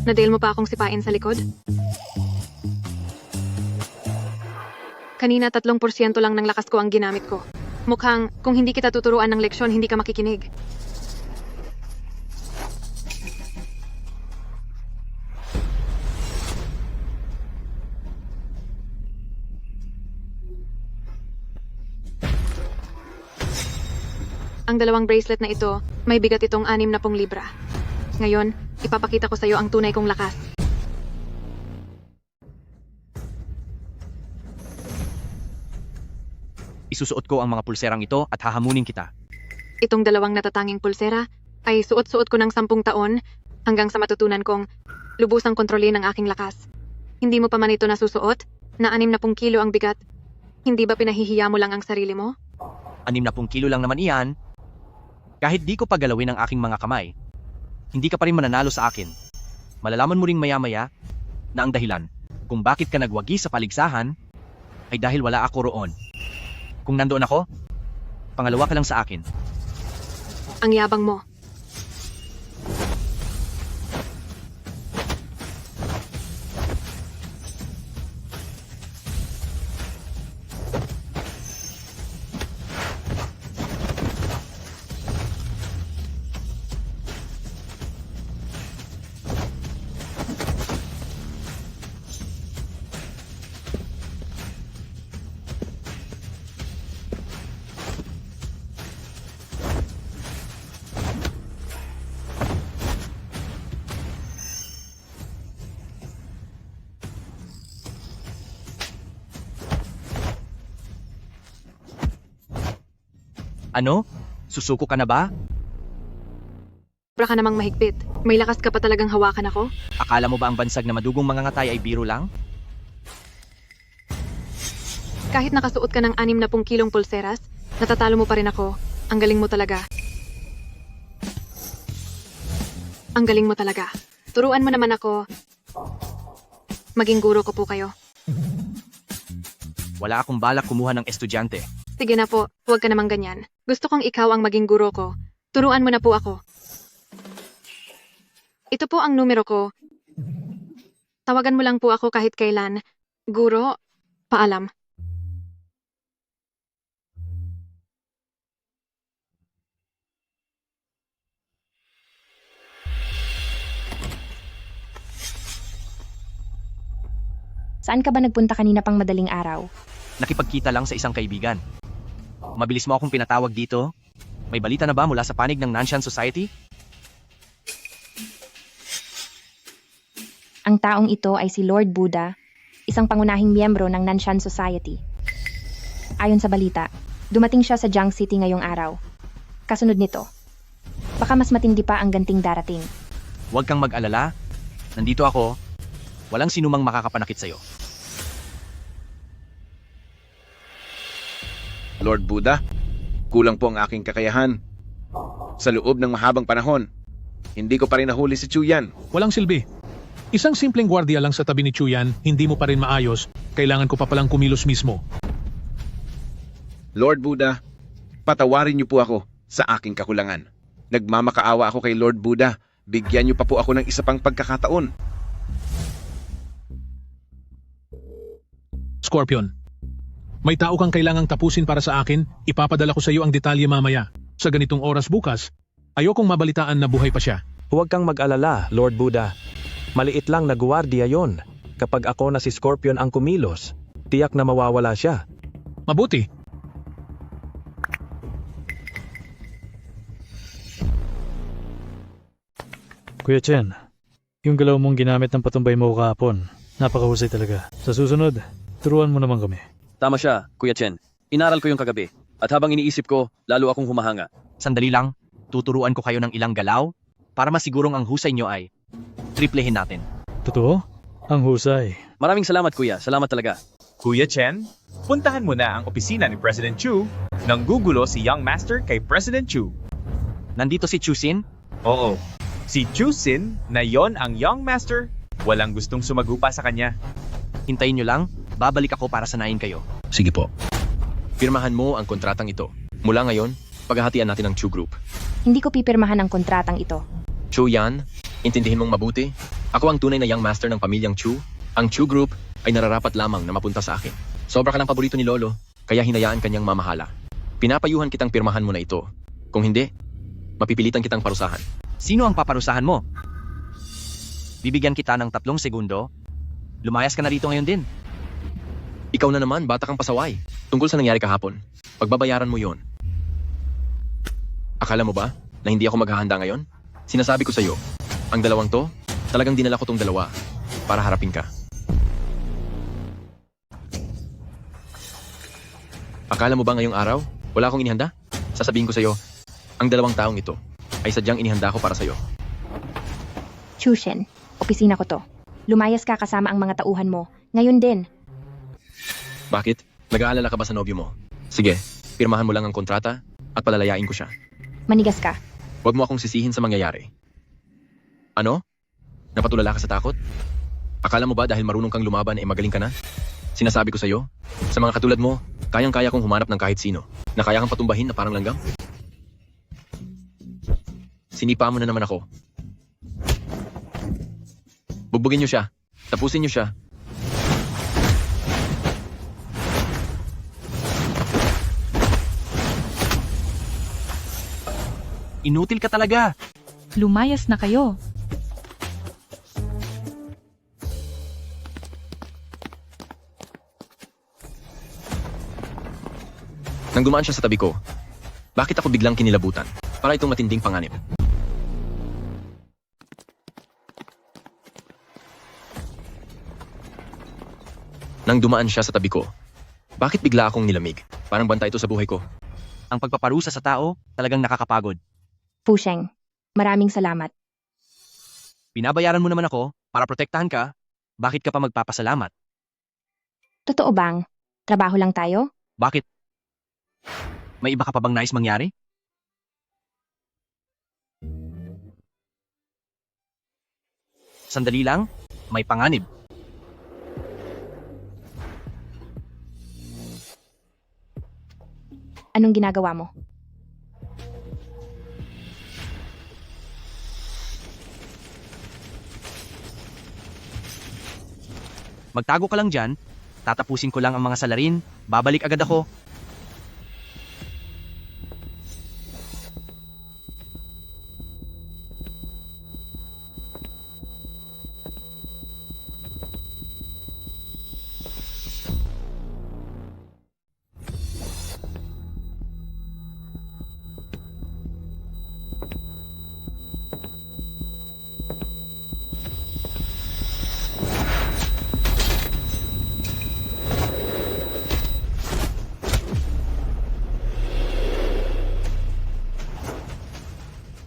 Nadale mo pa akong sipain sa likod? Kanina 3% lang ng lakas ko ang ginamit ko. Mukhang kung hindi kita tuturuan ng leksyon, hindi ka makikinig. Ang 2 bracelet na ito, may bigat itong 60 libra. Ngayon, ipapakita ko sa iyo ang tunay kong lakas. Isusuot ko ang mga pulserang ito at hahamunin kita. Itong 2 natatanging pulsera ay suot-suot ko ng 10 taon hanggang sa matutunan kong lubusang kontrolin ang aking lakas. Hindi mo pa man ito nasusuot? Na 60 kilo ang bigat. Hindi ba pinahihiya mo lang ang sarili mo? 60 kilo lang naman iyan. Kahit di ko pagalawin ang aking mga kamay, hindi ka pa rin mananalo sa akin. Malalaman mo ring maya-maya na ang dahilan kung bakit ka nagwagi sa paligsahan ay dahil wala ako roon. Kung nandoon ako, pangalawa ka lang sa akin. Ang yabang mo. Ano? Susuko ka na ba? Sobra ka namang mahigpit. May lakas ka pa talagang hawakan ako? Akala mo ba ang bansag na madugong mga ngatay ay biro lang? Kahit nakasuot ka ng 60 kilong pulseras, natatalo mo pa rin ako. Ang galing mo talaga. Ang galing mo talaga. Turuan mo naman ako. Maging guro ko po kayo. Wala akong balak kumuha ng estudyante. Sige na po, huwag ka namang ganyan. Gusto kong ikaw ang maging guro ko. Turuan mo na po ako. Ito po ang numero ko. Tawagan mo lang po ako kahit kailan. Guro, paalam. Saan ka ba nagpunta kanina pang madaling araw? Nakipagkita lang sa isang kaibigan. Mabilis mo akong pinatawag dito? May balita na ba mula sa panig ng Nanshan Society? Ang taong ito ay si Lord Buddha, isang pangunahing miyembro ng Nanshan Society. Ayon sa balita, dumating siya sa Jiang City ngayong araw. Kasunod nito, baka mas matindi pa ang ganting darating. Huwag kang mag-alala. Nandito ako. Walang sinumang makakapanakit sa'yo. Lord Buddha, kulang po ang aking kakayahan. Sa loob ng mahabang panahon, hindi ko pa rin nahuli si Chuyan. Walang silbi. Isang simpleng gwardiya lang sa tabi ni Chuyan, hindi mo pa rin maayos, kailangan ko pa palang kumilos mismo. Lord Buddha, patawarin niyo po ako sa aking kakulangan. Nagmamakaawa ako kay Lord Buddha. Bigyan niyo pa po ako ng isa pang pagkakataon. Scorpion, may tao kang kailangang tapusin para sa akin, ipapadala ko sa iyo ang detalye mamaya. Sa ganitong oras bukas, ayokong mabalitaan na buhay pa siya. Huwag kang mag-alala, Lord Buddha. Maliit lang na guwardiya yon. Kapag ako na si Scorpion ang kumilos, tiyak na mawawala siya. Mabuti. Kuya Chen, yung galaw mong ginamit ng patumbay mo kahapon, napakahusay talaga. Sa susunod, turuan mo naman kami. Tama siya, Kuya Chen. Inaral ko yung kagabi. At habang iniisip ko, lalo akong humahanga. Sandali lang, tuturuan ko kayo ng ilang galaw para masigurong ang husay nyo ay triplehin natin. Totoo? Ang husay. Maraming salamat, Kuya. Salamat talaga. Kuya Chen, puntahan mo na ang opisina ni President Chu nang gugulo si Young Master kay President Chu. Nandito si Chusin? Oo. Si Chu Sin na yon ang Young Master, walang gustong sumagupa sa kanya. Hintayin nyo lang, babalik ako para sanayin kayo. Sige po. Pirmahan mo ang kontratang ito. Mula ngayon, paghahatian natin ang Chu Group. Hindi ko pipirmahan ang kontratang ito. Chu Yan, intindihin mong mabuti. Ako ang tunay na Young Master ng pamilyang Chu. Ang Chu Group ay nararapat lamang na mapunta sa akin. Sobra ka lang paborito ni Lolo, kaya hinayaan kanyang mamahala. Pinapayuhan kitang pirmahan mo na ito. Kung hindi, mapipilitan kitang parusahan. Sino ang paparusahan mo? Bibigyan kita ng 3 segundo. Lumayas ka na rito ngayon din. Ikaw na naman, bata kang pasaway. Tungkol sa nangyari kahapon, pagbabayaran mo yon. Akala mo ba na hindi ako maghahanda ngayon? Sinasabi ko sa'yo, ang dalawang to, talagang dinala ko tong dalawa para harapin ka. Akala mo ba ngayong araw, wala akong inihanda? Sasabihin ko sa'yo, ang dalawang taong ito ay sadyang inihanda ko para sa'yo. Chushin, opisina ko to. Lumayas ka kasama ang mga tauhan mo. Ngayon din. Bakit? Nag-aalala ka ba sa nobyo mo? Sige, pirmahan mo lang ang kontrata at palalayain ko siya. Manigas ka. Huwag mo akong sisihin sa mangyayari. Ano? Napatulala ka sa takot? Akala mo ba dahil marunong kang lumaban ay magaling ka na? Sinasabi ko sa'yo, sa mga katulad mo, kayang-kaya kong humanap ng kahit sino na kaya kang patumbahin na parang langgam. Sinipa mo na naman ako. Bugbugin niyo siya. Tapusin niyo siya. Inutil ka talaga. Lumayas na kayo. Nang dumaan siya sa tabi ko, bakit ako biglang kinilabutan? Para itong matinding panganib. Nang dumaan siya sa tabi ko, bakit bigla akong nilamig? Parang banta ito sa buhay ko. Ang pagpaparusa sa tao, talagang nakakapagod. Fusheng, maraming salamat. Binabayaran mo naman ako para protektahan ka. Bakit ka pa magpapasalamat? Totoo bang? Trabaho lang tayo? Bakit? May iba ka pa bang nais mangyari? Sandali lang, may panganib. Anong ginagawa mo? Magtago ka lang dyan, tatapusin ko lang ang mga salarin, babalik agad ako.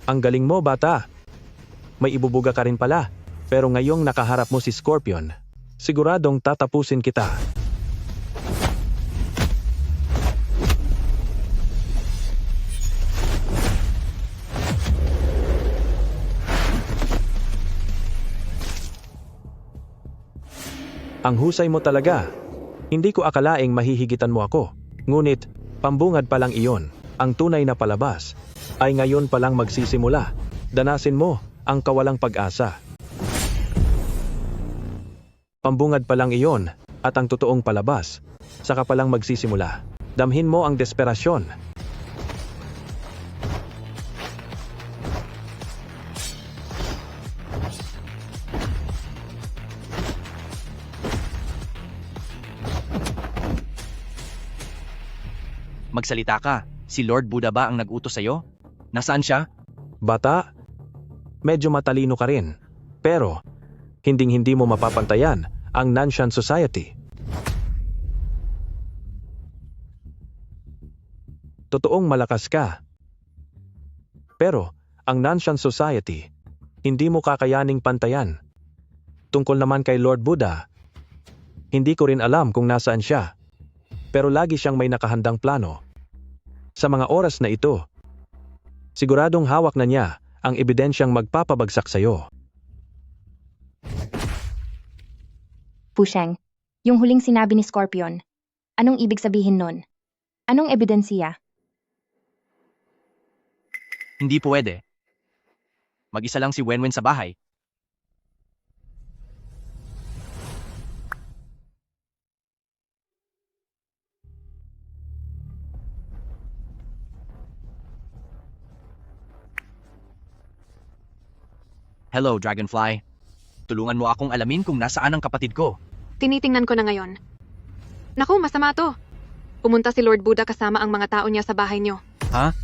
Ang galing mo, bata. May ibubuga ka rin pala. Pero ngayong nakaharap mo si Scorpion, siguradong tatapusin kita. Ang husay mo talaga. Hindi ko akalaing mahihigitan mo ako. Ngunit, pambungad pa lang iyon. Ang tunay na palabas ay ngayon pa lang magsisimula. Danasin mo ang kawalang pag-asa. Pambungad pa lang iyon at ang totoong palabas saka pa lang magsisimula. Damhin mo ang desperasyon. Magsalita ka. Si Lord Buddha ba ang nag-utos sa'yo? Nasaan siya? Bata, medyo matalino ka rin. Pero, hinding-hindi mo mapapantayan ang Nanshan Society. Totoong malakas ka. Pero, ang Nanshan Society, hindi mo kakayaning pantayan. Tungkol naman kay Lord Buddha, hindi ko rin alam kung nasaan siya. Pero lagi siyang may nakahandang plano. Sa mga oras na ito, siguradong hawak na niya ang ebidensyang magpapabagsak sa'yo. Fusheng, yung huling sinabi ni Scorpion, anong ibig sabihin nun? Anong ebidensiya? Hindi pwede. Mag-isa lang si Wenwen sa bahay. Hello, Dragonfly. Tulungan mo akong alamin kung nasaan ang kapatid ko. Tinitingnan ko na ngayon. Naku, masama to. Pumunta si Lord Buddha kasama ang mga tao niya sa bahay niyo. Ha?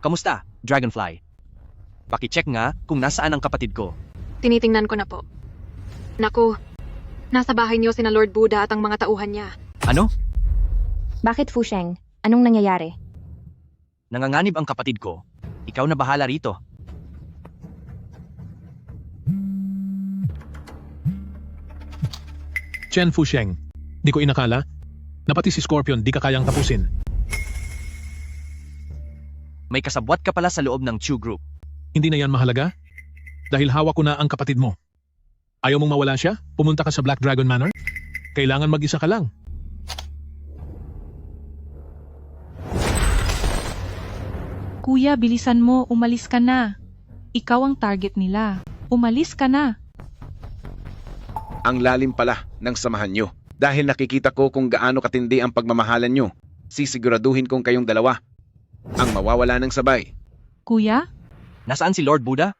Kamusta, Dragonfly? Paki-check nga kung nasaan ang kapatid ko. Tinitingnan ko na po. Naku, nasa bahay niyo sina Lord Buddha at ang mga tauhan niya. Ano? Bakit Fusheng? Anong nangyayari? Nanganganib ang kapatid ko. Ikaw na bahala rito. Chen Fusheng, di ko inakala na pati si Scorpion di ka kayang tapusin. May kasabwat ka pala sa loob ng Chu Group. Hindi na yan mahalaga? Dahil hawak ko na ang kapatid mo. Ayaw mong mawala siya? Pumunta ka sa Black Dragon Manor? Kailangan mag-isa ka lang. Kuya, bilisan mo, umalis ka na. Ikaw ang target nila. Umalis ka na. Ang lalim pala ng samahan nyo. Dahil nakikita ko kung gaano katindi ang pagmamahalan nyo. Sisiguraduhin kong kayong dalawa ang mawawala ng sabay. Kuya? Nasaan si Lord Buddha?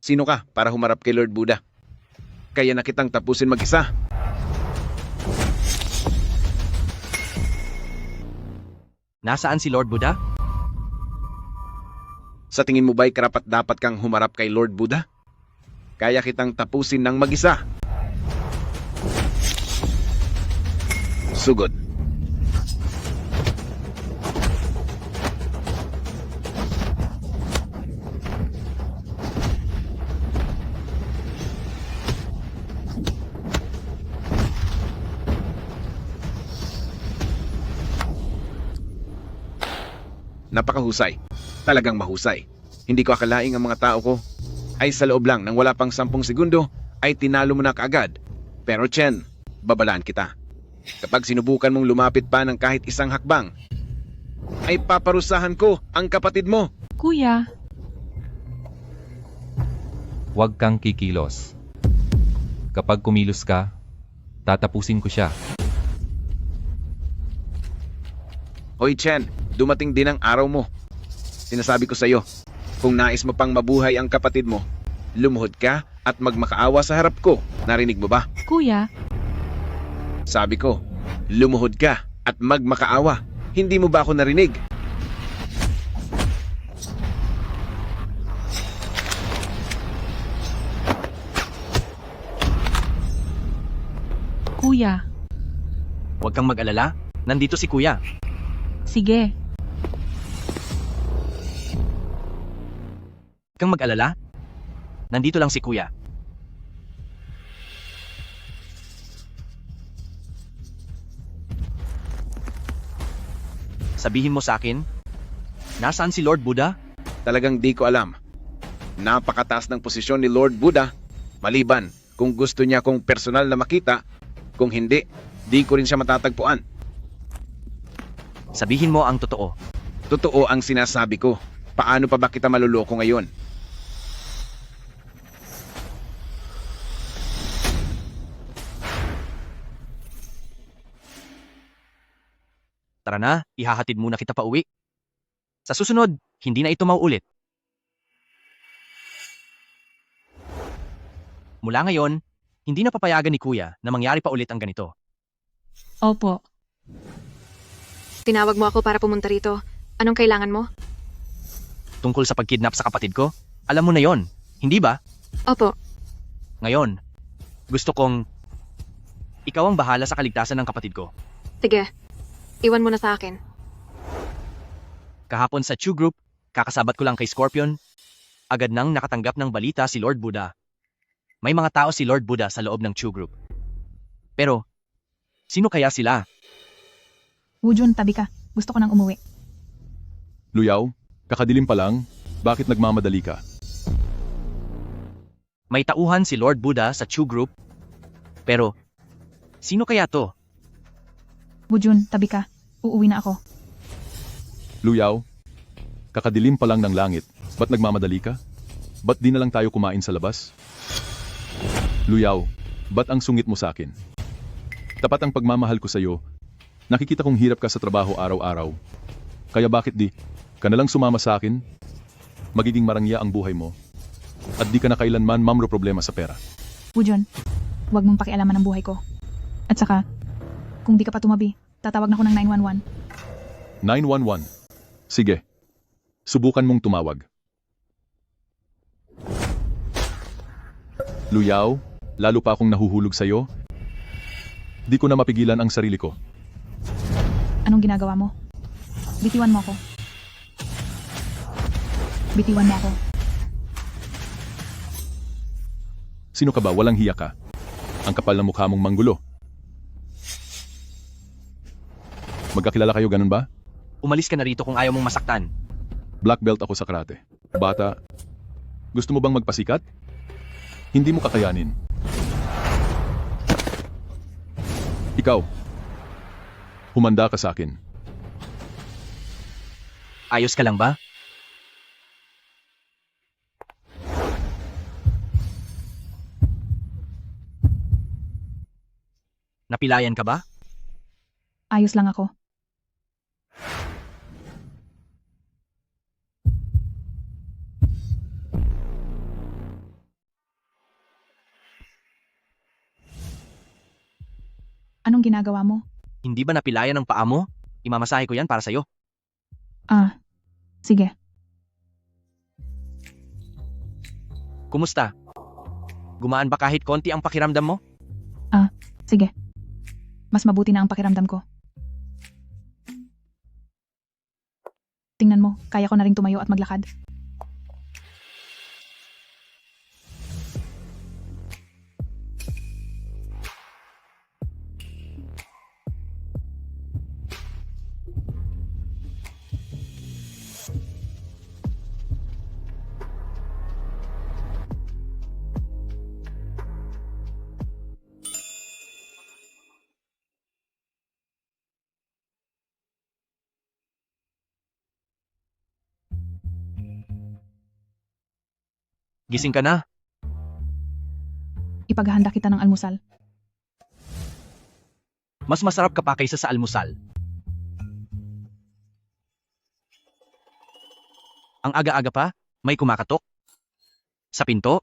Sino ka para humarap kay Lord Buddha? Kaya na kitang tapusin mag-isa. Nasaan si Lord Buddha? Sa tingin mo ba'y karapat dapat kang humarap kay Lord Buddha? Kaya kitang tapusin ng mag-isa. Sugod. Napakahusay. Talagang mahusay. Hindi ko akalaing ang mga tao ko ay sa loob lang ng wala pang 10 segundo ay tinalo mo na kaagad. Pero Chen, babalaan kita. Kapag sinubukan mong lumapit pa ng kahit isang hakbang, ay paparusahan ko ang kapatid mo. Kuya, Huwag kang kikilos. Kapag kumilos ka, tatapusin ko siya. Hoy Chen, dumating din ang araw mo. Sinasabi ko sa iyo, kung nais mo pang mabuhay ang kapatid mo, lumuhod ka at magmakaawa sa harap ko. Narinig mo ba? kuya, Sabi ko, lumuhod ka at magmakaawa. Hindi mo ba ako narinig? kuya. Huwag kang mag-alala, nandito si kuya. Sige, Huwag kang mag-alala, nandito lang si kuya. Sabihin mo sa akin, nasaan si Lord Buddha? Talagang di ko alam. Napakataas ng posisyon ni Lord Buddha. Maliban kung gusto niya kong personal na makita, kung hindi, di ko rin siya matatagpuan. Sabihin mo ang totoo. Totoo ang sinasabi ko. Paano pa ba kita maluloko ngayon? Tara na, ihahatid muna kita pa uwi. Sa susunod, hindi na ito mauulit. Mula ngayon, hindi na papayagan ni kuya na mangyari pa ulit ang ganito. opo. Tinawag mo ako para pumunta rito. Anong kailangan mo? Tungkol sa pagkidnap sa kapatid ko, alam mo na yon, hindi ba? Opo. Ngayon, gusto kong ikaw ang bahala sa kaligtasan ng kapatid ko. Sige. Iwan mo na sa akin. Kahapon sa Chu Group, kakasabat ko lang kay Scorpion, agad nang nakatanggap ng balita si Lord Buddha. May mga tao si Lord Buddha sa loob ng Chu Group. Pero, sino kaya sila? Wujun, tabi ka. Gusto ko nang umuwi. Luyaw, kakadilim pa lang, bakit nagmamadali ka? May tauhan si Lord Buddha sa Chu Group. Pero, sino kaya to? Wujun, tabi ka. Uuwi na ako. Luyaw, kakadilim pa lang ng langit, ba't nagmamadali ka? Ba't di na lang tayo kumain sa labas? Luyaw, ba't ang sungit mo sa akin? Tapat ang pagmamahal ko sa iyo. Nakikita kong hirap ka sa trabaho araw-araw. Kaya bakit di ka na lang sumama sa akin? Magiging marangya ang buhay mo. At di ka na kailanman mamro-problema sa pera. Wujun, huwag mong pakialaman ang buhay ko. At saka, kung di ka pa tumabi, tatawag na ako ng 911. 911. Sige. Subukan mong tumawag. Luyaw, lalo pa akong nahuhulog sa'yo. Di ko na mapigilan ang sarili ko. Anong ginagawa mo? Bitiwan mo ako. Bitiwan mo ako. Sino ka ba? Walang hiya ka. Ang kapal ng mukha mong manggulo. Magkakilala kayo, ganun ba? Umalis ka na rito kung ayaw mong masaktan. Black belt ako sa karate. Bata, gusto mo bang magpasikat? Hindi mo kakayanin. Ikaw, humanda ka sa akin. Ayos ka lang ba? Napilayan ka ba? Ayos lang ako. Anong ginagawa mo? Hindi ba napilayan ang paa mo? Imamasahe ko yan para sa'yo. Ah, sige. Kumusta? Gumaan ba kahit konti ang pakiramdam mo? Ah, sige. Mas mabuti na ang pakiramdam ko. Tingnan mo, kaya ko na ring tumayo at maglakad. Gising ka na. Ipaghahanda kita ng almusal. Mas masarap ka pa kaysa sa almusal. Ang aga-aga pa, may kumakatok. Sa pinto,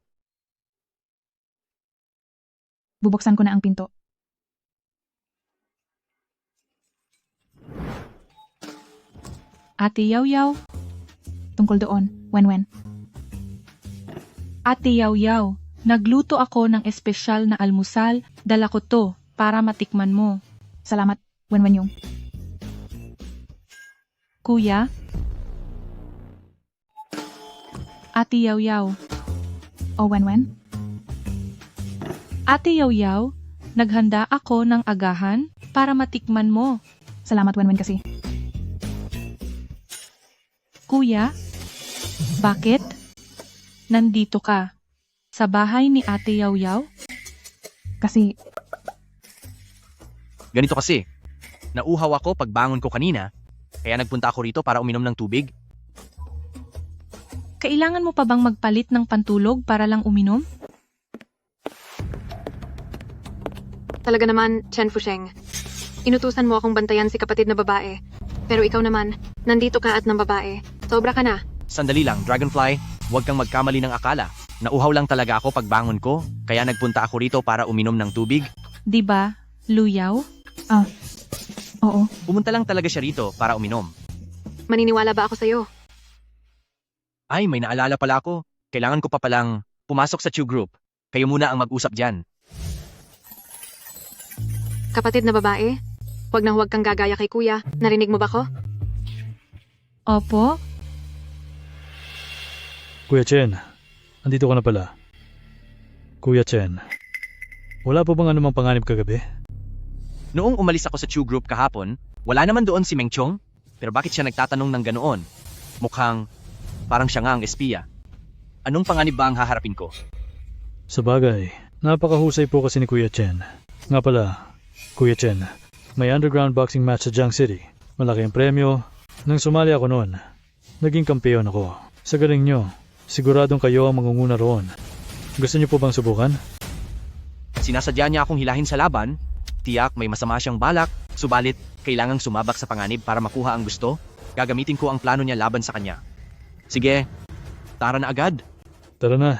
Bubuksan ko na ang pinto. Ate Yaw-Yaw, Tungkol doon, Wenwen. Ate Yaw-Yaw, nagluto ako ng espesyal na almusal, dala ko to para matikman mo. Salamat, Wenwen Yung. Kuya? Ate Yaw-Yaw, O Wenwen? Ate Yaw-Yaw, naghanda ako ng agahan para matikman mo. Salamat, Wenwen kasi. Kuya? Bakit? Nandito ka? Sa bahay ni Ate Yaw-Yaw? Kasi, ganito kasi. Nauhaw ako pagbangon ko kanina, kaya nagpunta ako rito para uminom ng tubig. Kailangan mo pa bang magpalit ng pantulog para lang uminom? Talaga naman, Chen Fusheng. Inutusan mo akong bantayan si kapatid na babae. Pero ikaw naman, nandito ka at ng babae. Sobra ka na. Sandali lang, Dragonfly. Huwag kang magkamali ng akala. Nauhaw lang talaga ako pagbangon ko, kaya nagpunta ako rito para uminom ng tubig. Di ba, Luyaw? Oo. Pumunta lang talaga siya rito para uminom. Maniniwala ba ako sa'yo? Ay, may naalala pala ako. Kailangan ko pa palang pumasok sa Chu Group. Kayo muna ang mag-usap dyan. Kapatid na babae? Huwag na huwag kang gagaya kay kuya. Narinig mo ba ko? Opo? Kuya Chen, andito ka na pala. Kuya Chen, wala pa bang anumang panganib kagabi? Noong umalis ako sa Chu Group kahapon, wala naman doon si Meng Chong. Pero bakit siya nagtatanong ng ganoon? Mukhang parang siya nga ang espiya. Anong panganib ba ang haharapin ko? Sa bagay, napakahusay po kasi ni Kuya Chen. Nga pala, Kuya Chen, may underground boxing match sa Jiang City. Malaki ang premyo. Nang sumali ako noon, naging kampeon ako. Sa galing nyo, siguradong kayo ang mangunguna roon. Gusto niyo po bang subukan? Sinasadya niya akong hilahin sa laban. Tiyak may masama siyang balak, subalit kailangang sumabak sa panganib para makuha ang gusto. Gagamitin ko ang plano niya laban sa kanya. Sige, tara na agad. Tara na.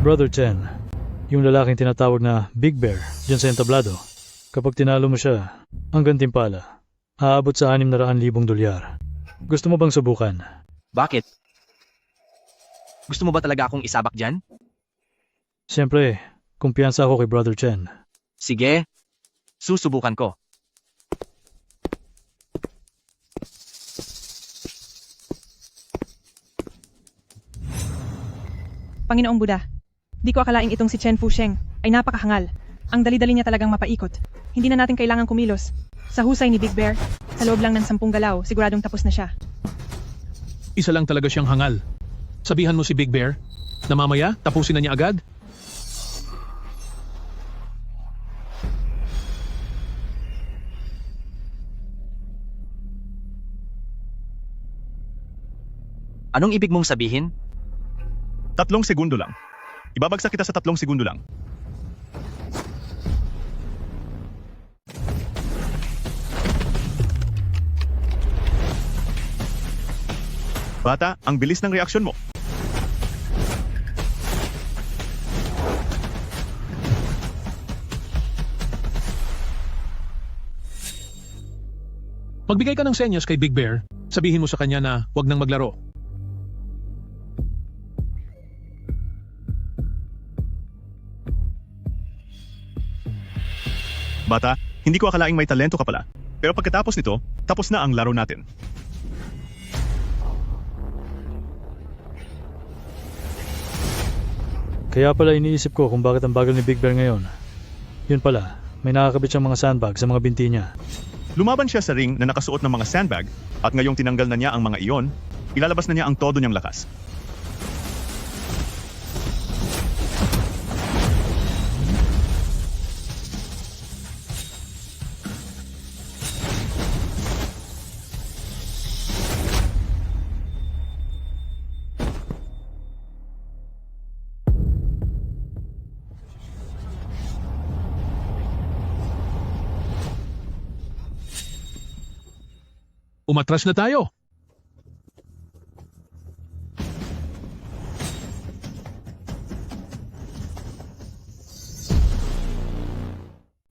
Brother Chen, yung lalaking tinatawag na Big Bear dyan sa entablado. Kapag tinalo mo siya, ang gantimpala, aabot sa 600,000 dolyar. Gusto mo bang subukan? Bakit? Gusto mo ba talaga akong isabak dyan? Siyempre, kumpiyansa ako kay Brother Chen. Sige, susubukan ko. Panginoong Buddha, di ko akalaing itong si Chen Fusheng ay napakahangal. Ang dali-dali niya talagang mapaikot. Hindi na natin kailangang kumilos. Sa husay ni Big Bear, sa loob lang ng 10 galaw, siguradong tapos na siya. Isa lang talaga siyang hangal. Sabihan mo si Big Bear na mamaya tapusin na niya agad. Anong ibig mong sabihin? 3 segundo lang. Ibabagsak kita sa 3 segundo lang. Bata, ang bilis ng reaksyon mo. Magbigay ka ng senyas kay Big Bear. Sabihin mo sa kanya na huwag nang maglaro. Bata, hindi ko akalaing may talento ka pala. Pero pagkatapos nito, tapos na ang laro natin. Kaya pala iniisip ko kung bakit ang bagal ni Big Bear ngayon. Yun pala, may nakakabit siyang mga sandbag sa mga binti niya. Lumaban siya sa ring na nakasuot ng mga sandbag at ngayong tinanggal na niya ang mga iyon, ilalabas na niya ang todo niyang lakas. Umatras na tayo.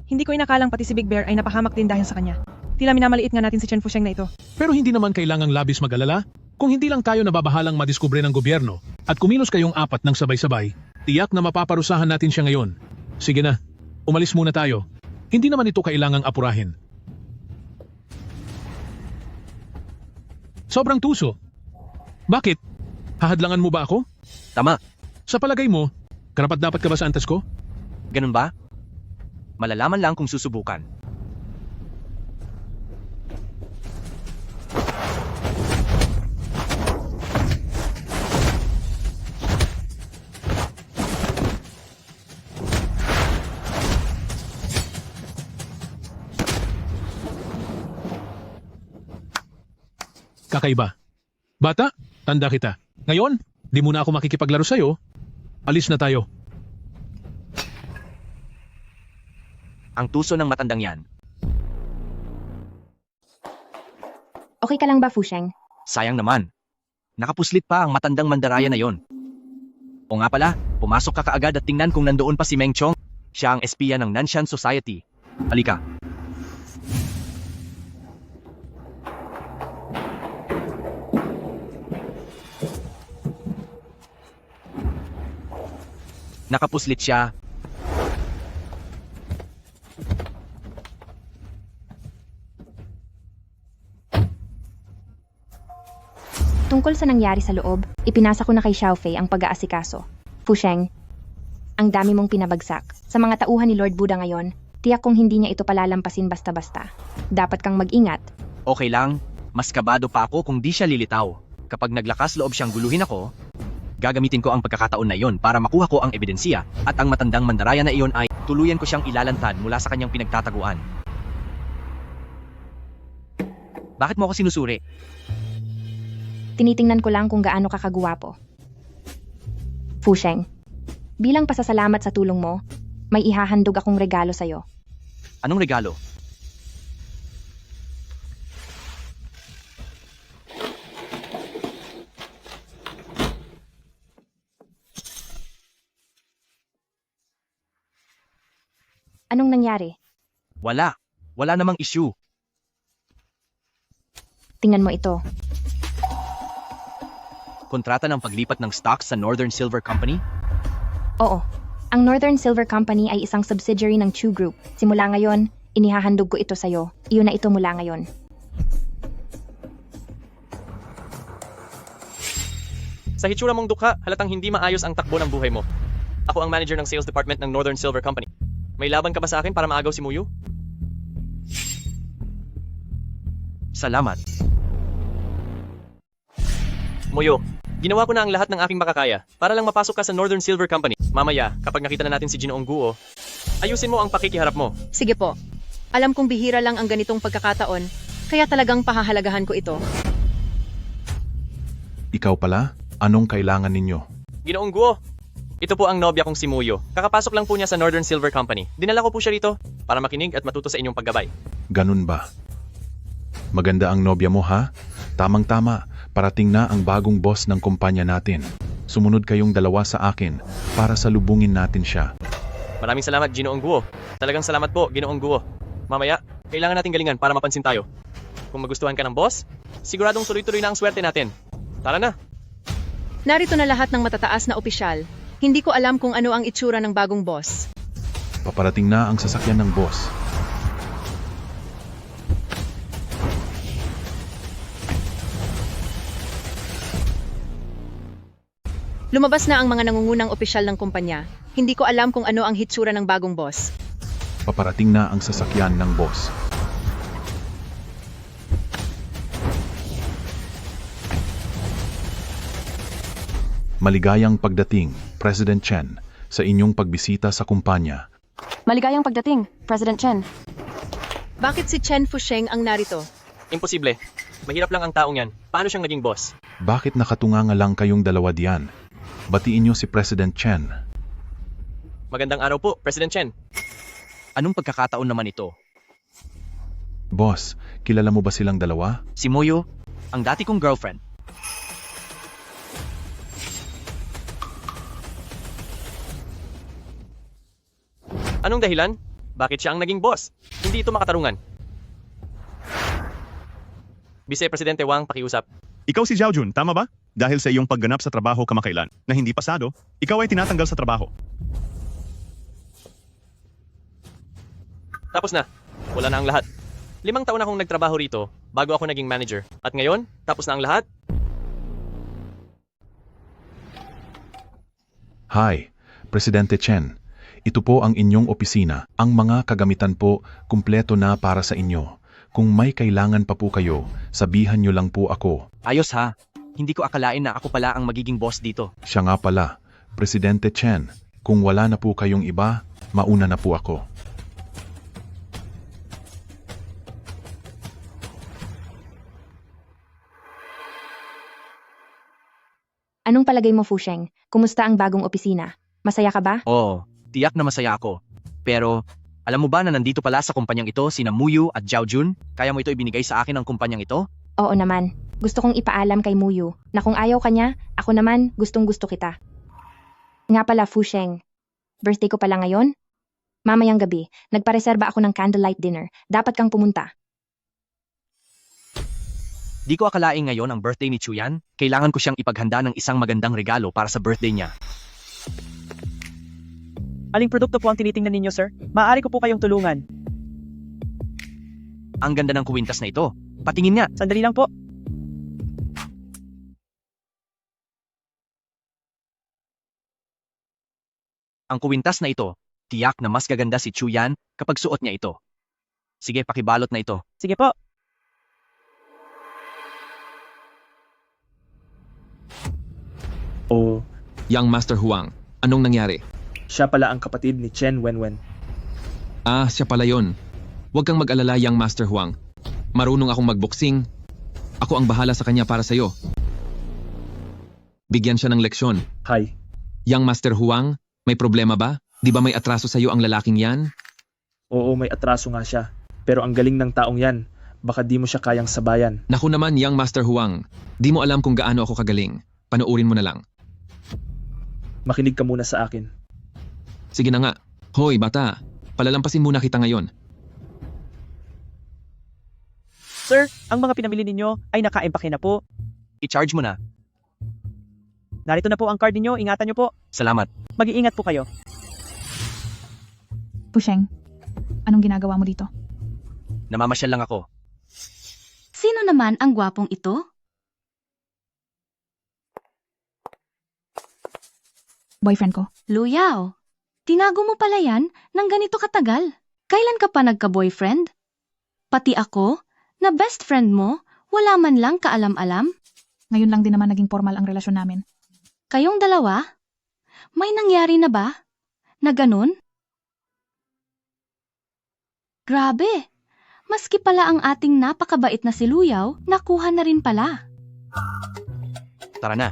Hindi ko inakalang pati si Big Bear ay napahamak din dahil sa kanya. Tila minamaliit nga natin si Chen Fusheng na ito. Pero hindi naman kailangang labis mag-alala. Kung hindi lang tayo nababahalang madiskubre ng gobyerno at kumilos kayong apat ng sabay-sabay, tiyak na mapaparusahan natin siya ngayon. Sige na, umalis muna tayo. Hindi naman ito kailangang apurahin. Sobrang tuso. Bakit? Hahadlangan mo ba ako? Tama. Sa palagay mo, karapat-dapat ka ba sa antas ko? Ganun ba? Malalaman lang kung susubukan. Kakaiba. Bata, tanda kita. Ngayon, di muna ako makikipaglaro sa'yo. Alis na tayo. Ang tuso ng matandang yan. Okay ka lang ba, Fusheng? Sayang naman. Nakapuslit pa ang matandang mandaraya na yon. O nga pala, pumasok ka kaagad at tingnan kung nandoon pa si Meng Chong. Siya ang espiya ng Nanshan Society. Halika. Nakapuslit siya. Tungkol sa nangyari sa loob, ipinasa ko na kay Xiaofei ang pag-aasikaso. Fusheng, ang dami mong pinabagsak. Sa mga tauhan ni Lord Buddha ngayon, tiyak kong hindi niya ito palalampasin basta-basta. Dapat kang mag-ingat. Okay lang, mas kabado pa ako kung di siya lilitaw. Kapag naglakas loob siyang guluhin ako, gagamitin ko ang pagkakataon na iyon para makuha ko ang ebidensya at ang matandang mandaraya na iyon ay tuluyan ko siyang ilalantad mula sa kanyang pinagtataguan. Bakit mo ako sinusuri? Tinitingnan ko lang kung gaano ka kagwapo. Fusheng, bilang pasasalamat sa tulong mo, may ihahandog akong regalo sa'yo. Anong regalo? Anong nangyari? Wala. Wala namang issue. Tingnan mo ito. Kontrata ng paglipat ng stocks sa Northern Silver Company? Oo. Ang Northern Silver Company ay isang subsidiary ng Chu Group. Simula ngayon, inihahandog ko ito sa'yo. Iyon na ito mula ngayon. Sa hitsura mong dukha, halatang hindi maayos ang takbo ng buhay mo. Ako ang manager ng sales department ng Northern Silver Company. May laban ka ba sa akin para maagaw si Muyu? Salamat. Muyu, ginawa ko na ang lahat ng aking makakaya para lang mapasok ka sa Northern Silver Company. Mamaya, kapag nakita na natin si Ginoong Guo, ayusin mo ang pakikiharap mo. Sige po. Alam kong bihira lang ang ganitong pagkakataon, kaya talagang pahahalagahan ko ito. Ikaw pala? Anong kailangan ninyo? Ginoong Guo, ito po ang nobya kong si Muyu. Kakapasok lang po niya sa Northern Silver Company. Dinala ko po siya rito para makinig at matuto sa inyong paggabay. Ganun ba? Maganda ang nobya mo ha? Tamang-tama, parating na ang bagong boss ng kumpanya natin. Sumunod kayong dalawa sa akin para salubungin natin siya. Maraming salamat, Ginoong Guo. Talagang salamat po, Ginoong Guo. Mamaya, kailangan nating galingan para mapansin tayo. Kung magustuhan ka ng boss, siguradong tuloy-tuloy na ang swerte natin. Tara na! Narito na lahat ng matataas na opisyal. Hindi ko alam kung ano ang itsura ng bagong boss. Paparating na ang sasakyan ng boss. Lumabas na ang mga nangungunang opisyal ng kumpanya. Hindi ko alam kung ano ang hitsura ng bagong boss. Paparating na ang sasakyan ng boss. Maligayang pagdating, President Chen, sa inyong pagbisita sa kumpanya. Maligayang pagdating, President Chen. Bakit si Chen Fusheng ang narito? Imposible. Mahirap lang ang taong yan. Paano siyang naging boss? Bakit nakatunganga lang kayong dalawa diyan? Batiin niyo si President Chen. Magandang araw po, President Chen. Anong pagkakataon naman ito? Boss, kilala mo ba silang dalawa? Si Muyu, ang dati kong girlfriend. Anong dahilan? Bakit siya ang naging boss? Hindi ito makatarungan. Vice Presidente Wang, pakiusap. Ikaw si Zhao Jun, tama ba? Dahil sa iyong pagganap sa trabaho kamakailan na hindi pasado, ikaw ay tinatanggal sa trabaho. Tapos na. Wala na ang lahat. 5 taon akong nagtrabaho rito bago ako naging manager. At ngayon, tapos na ang lahat? Hi, Presidente Chen. Ito po ang inyong opisina. Ang mga kagamitan po, kumpleto na para sa inyo. Kung may kailangan pa po kayo, sabihan nyo lang po ako. Ayos ha. Hindi ko akalain na ako pala ang magiging boss dito. Siya nga pala, Presidente Chen. Kung wala na po kayong iba, mauna na po ako. Anong palagay mo, Fusheng? Kumusta ang bagong opisina? Masaya ka ba? Oo, tiyak na masaya ako. Pero, alam mo ba na nandito pala sa kumpanyang ito sina Muyu at Zhao Jun? Kaya mo ito ibinigay sa akin ang kumpanyang ito? Oo naman. Gusto kong ipaalam kay Muyu na kung ayaw ka niya, ako naman gustong-gusto kita. Nga pala, Fusheng. Birthday ko pala ngayon? Mamayang gabi, nagpareserba ako ng candlelight dinner. Dapat kang pumunta. Di ko akalain ngayon ang birthday ni Chuyan. Kailangan ko siyang ipaghanda ng isang magandang regalo para sa birthday niya. Aling produkto po ang tinitingnan ninyo, sir? Maaari ko po kayong tulungan. Ang ganda ng kuwintas na ito. Patingin nga. Sandali lang po. Ang kuwintas na ito, tiyak na mas gaganda si Chuyan kapag suot niya ito. Sige, pakibalot na ito. Sige po. O Young Master Huang, anong nangyari? siya pala ang kapatid ni Chen Wenwen. Ah, siya pala yon. Huwag kang mag-alala, Young Master Huang. Marunong akong magboksing. Ako ang bahala sa kanya para sa'yo. Bigyan siya ng leksyon. Hi. Young Master Huang, may problema ba? Di ba may atraso sa'yo ang lalaking yan? Oo, may atraso nga siya. Pero ang galing ng taong yan. Baka di mo siya kayang sabayan. Naku naman, Young Master Huang. Di mo alam kung gaano ako kagaling. Panoorin mo na lang. Makinig ka muna sa akin. Sige na nga. Hoy, bata. Palalampasin muna kita ngayon. Sir, ang mga pinamili ninyo ay naka-empake na po. I-charge mo na. Narito na po ang card ninyo, ingatan nyo po. Salamat. Mag-iingat po kayo. Fusheng, anong ginagawa mo dito? Namamasyal lang ako. Sino naman ang gwapong ito? Boyfriend ko. Luyaw, tinago mo pala yan ng ganito katagal. Kailan ka pa nagka-boyfriend? Pati ako, na best friend mo, wala man lang kaalam-alam? Ngayon lang din naman naging formal ang relasyon namin. Kayong dalawa? May nangyari na ba? Na ganun? Grabe! Maski pala ang ating napakabait na si Luyaw, nakuha na rin pala. Tara na.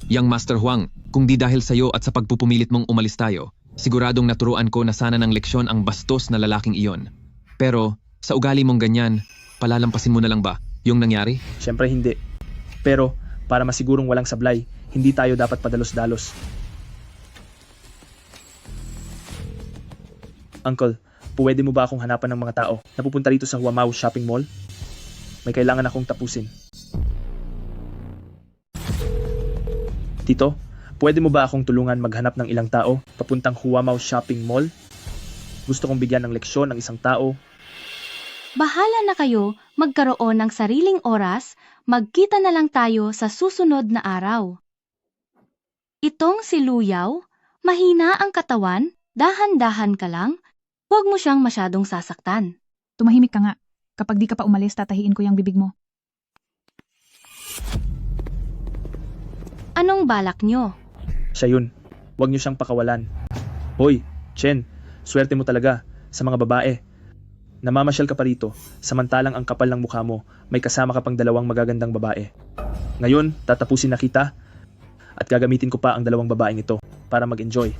Young Master Huang, kung di dahil sa'yo at sa pagpupumilit mong umalis tayo, siguradong naturuan ko na sana ng leksyon ang bastos na lalaking iyon. Pero, sa ugali mong ganyan, palalampasin mo na lang ba yung nangyari? Siyempre hindi. Pero, para masigurong walang sablay, hindi tayo dapat padalos-dalos. Uncle, pwede mo ba akong hanapan ng mga tao na pupunta rito sa Huamao Shopping Mall? May kailangan akong tapusin. Tito, pwede mo ba akong tulungan maghanap ng ilang tao papuntang Huamao Shopping Mall? Gusto kong bigyan ng leksyon ng isang tao. Bahala na kayo magkaroon ng sariling oras, magkita na lang tayo sa susunod na araw. Itong si Luyaw, mahina ang katawan, dahan-dahan ka lang, huwag mo siyang masyadong sasaktan. Tumahimik ka nga. Kapag di ka pa umalis, tatahiin ko yung bibig mo. Anong balak nyo? Siya yun. Huwag niyo siyang pakawalan. Hoy, Chen, swerte mo talaga sa mga babae. Namamasyal ka pa rito, samantalang ang kapal ng mukha mo, may kasama ka pang 2 magagandang babae. Ngayon, tatapusin na kita at gagamitin ko pa ang 2 babaeng ito para mag-enjoy.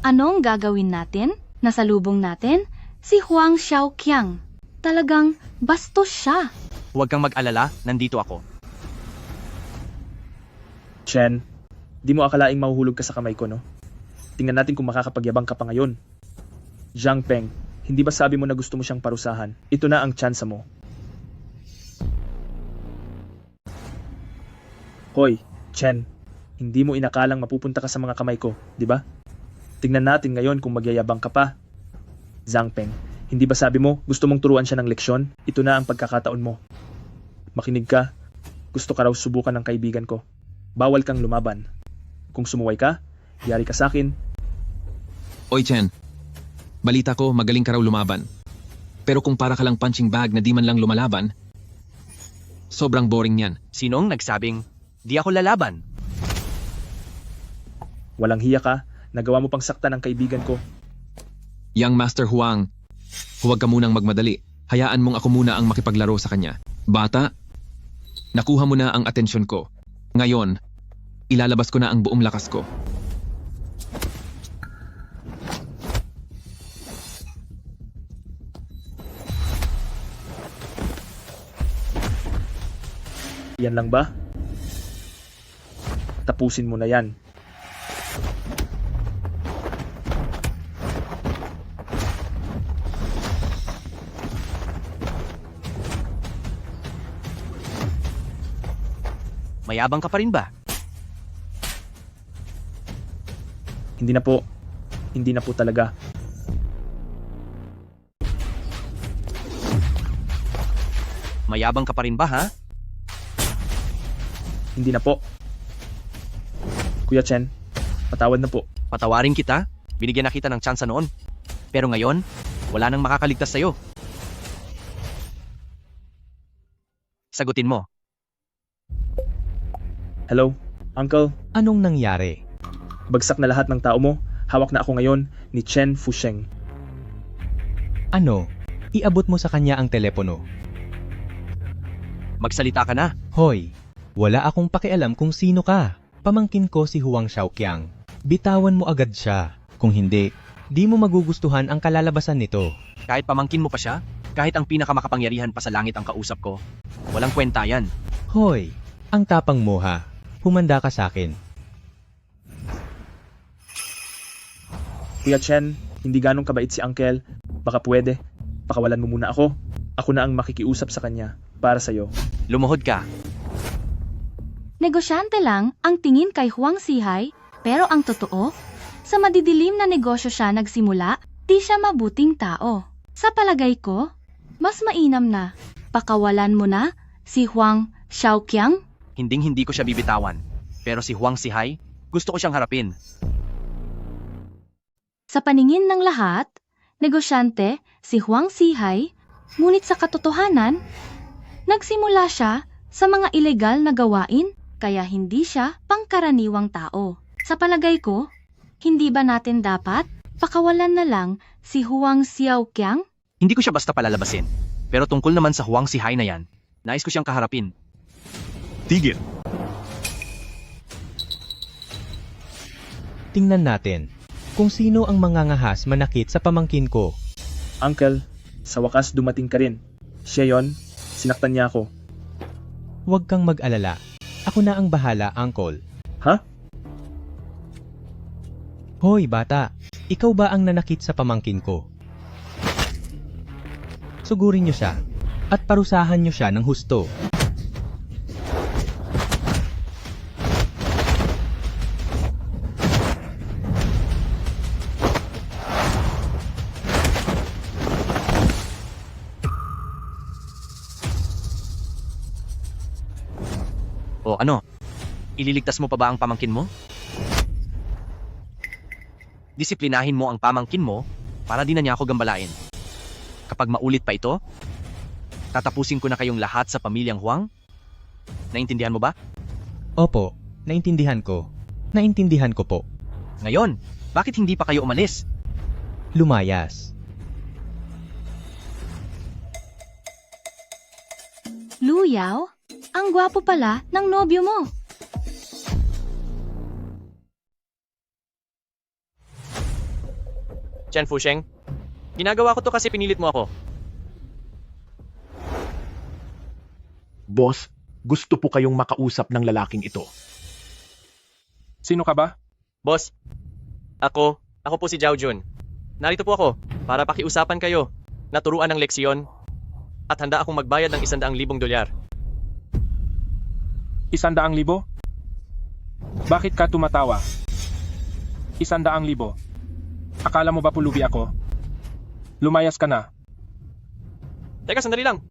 Anong gagawin natin? Nasalubong natin si Huang Xiaoqiang. Talagang bastos siya. Huwag kang mag-alala, nandito ako. Chen, di mo akalaing mahuhulog ka sa kamay ko, no? Tingnan natin kung makakapagyabang ka pa ngayon. Zhang Peng, hindi ba sabi mo na gusto mo siyang parusahan? Ito na ang tsansa mo. Hoy, Chen, hindi mo inakalang mapupunta ka sa mga kamay ko, di ba? Tingnan natin ngayon kung magyayabang ka pa. Zhang Peng, hindi ba sabi mo gusto mong turuan siya ng leksyon? Ito na ang pagkakataon mo. Makinig ka. Gusto ka raw subukan ng kaibigan ko. Bawal kang lumaban. Kung sumuway ka, yari ka sa akin. Oy Chen, balita ko magaling ka raw lumaban. Pero kung para ka lang punching bag na di man lang lumalaban, sobrang boring yan. Sinong nagsabing, di ako lalaban? Walang hiya ka. Nagawa mo pang sakta ng kaibigan ko. Young Master Huang, huwag ka munang magmadali. Hayaan mong ako muna ang makipaglaro sa kanya. Bata, nakuha mo na ang atensyon ko. Ngayon, ilalabas ko na ang buong lakas ko. Yan lang ba? Tapusin mo na yan. Mayabang ka pa rin ba? Hindi na po. Hindi na po talaga. Mayabang ka pa rin ba, ha? Hindi na po. Kuya Chen, patawad na po. Patawarin kita, binigyan na kita ng tsansa noon. Pero ngayon, wala nang makakaligtas sa'yo. Sagutin mo. Hello, Uncle. Anong nangyari? Bagsak na lahat ng tao mo. Hawak na ako ngayon ni Chen Fusheng. Ano? Iabot mo sa kanya ang telepono. Magsalita ka na. Hoy, wala akong pakialam kung sino ka. Pamangkin ko si Huang Xiaoqiang. Bitawan mo agad siya. Kung hindi, di mo magugustuhan ang kalalabasan nito. Kahit pamangkin mo pa siya, kahit ang pinakamakapangyarihan pa sa langit ang kausap ko, walang kwenta yan. Hoy, ang tapang mo ha. Humanda ka sa akin. Kuya Chen, hindi ganong kabait si Uncle. Baka pwede. Pakawalan mo muna ako. Ako na ang makikiusap sa kanya para sa'yo. Lumuhod ka. Negosyante lang ang tingin kay Huang Zihai, pero ang totoo, sa madidilim na negosyo siya nagsimula, di siya mabuting tao. Sa palagay ko, mas mainam na pakawalan mo na si Huang Xiaoqiang. Hinding-hindi ko siya bibitawan. Pero si Huang Zihai, gusto ko siyang harapin. Sa paningin ng lahat, negosyante si Huang Zihai, ngunit sa katotohanan, nagsimula siya sa mga ilegal na gawain, kaya hindi siya pangkaraniwang tao. Sa palagay ko, hindi ba natin dapat pakawalan na lang si Huang Xiaoqiang? Hindi ko siya basta palalabasin. Pero tungkol naman sa Huang Zihai na yan, nais ko siyang kaharapin. Tigil. Tingnan natin kung sino ang mangangahas manakit sa pamangkin ko. Uncle, sa wakas dumating ka rin. Siya yon, sinaktan niya ako. Huwag kang mag-alala. Ako na ang bahala, Uncle. Ha? Hoy, bata. Ikaw ba ang nanakit sa pamangkin ko? Sugurin niyo siya at parusahan niyo siya ng husto. O ano? Ililigtas mo pa ba ang pamangkin mo? Disiplinahin mo ang pamangkin mo para di na niya ako gambalain. Kapag maulit pa ito, tatapusin ko na kayong lahat sa pamilyang Huang? Naintindihan mo ba? Opo, naintindihan ko. Naintindihan ko po. Ngayon, bakit hindi pa kayo umalis? Lumayas. Luyaw, ang gwapo pala ng nobyo mo. Chen Fusheng. Ginagawa ko to kasi pinilit mo ako. Boss, gusto po kayong makausap ng lalaking ito. Sino ka ba? Boss, ako po si Zhao Jun. Narito po ako para pakiusapan kayo, naturuan ng leksyon, at handa akong magbayad ng $100,000 dolyar. $100,000? Bakit ka tumatawa? $100,000? Akala mo ba pulubi ako? Lumayas ka na. Teka, sandali lang.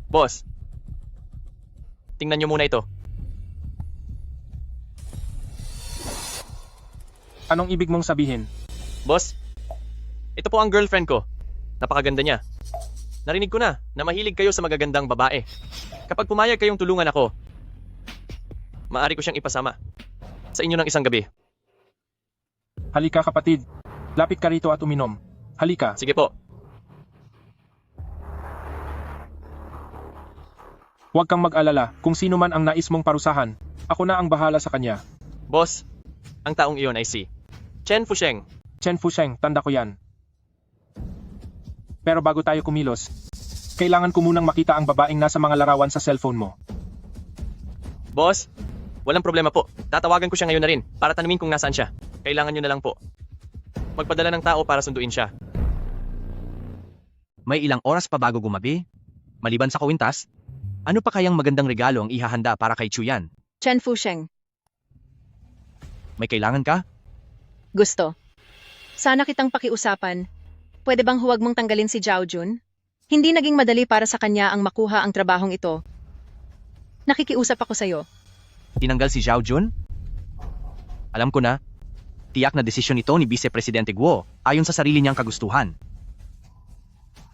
Boss, tingnan nyo muna ito. Anong ibig mong sabihin? Boss, ito po ang girlfriend ko. Napakaganda niya. Narinig ko na mahilig kayo sa magagandang babae. Kapag pumayag kayong tulungan ako, maaari ko siyang ipasama sa inyo ng isang gabi. Halika kapatid. Lapit ka rito at uminom. Halika. Sige po. Huwag kang mag-alala kung sino man ang nais mong parusahan. Ako na ang bahala sa kanya. Boss, ang taong iyon ay si Chen Fusheng. Chen Fusheng, tanda ko yan. Pero bago tayo kumilos, kailangan ko munang makita ang babaeng nasa mga larawan sa cellphone mo. Boss, walang problema po. Tatawagan ko siya ngayon na rin para tanungin kung nasaan siya. Kailangan nyo na lang po magpadala ng tao para sunduin siya. May ilang oras pa bago gumabi? Maliban sa kawintas, ano pa kayang magandang regalo ang ihahanda para kay Chuyan? Chen Fusheng. May kailangan ka? Gusto. Sana kitang pakiusapan. Pwede bang huwag mong tanggalin si Zhao Jun? Hindi naging madali para sa kanya ang makuha ang trabahong ito. Nakikiusap ako sa'yo. Tinanggal si Zhao Jun? Alam ko na. Tiyak na desisyon ito ni Vice Presidente Guo ayon sa sarili niyang kagustuhan.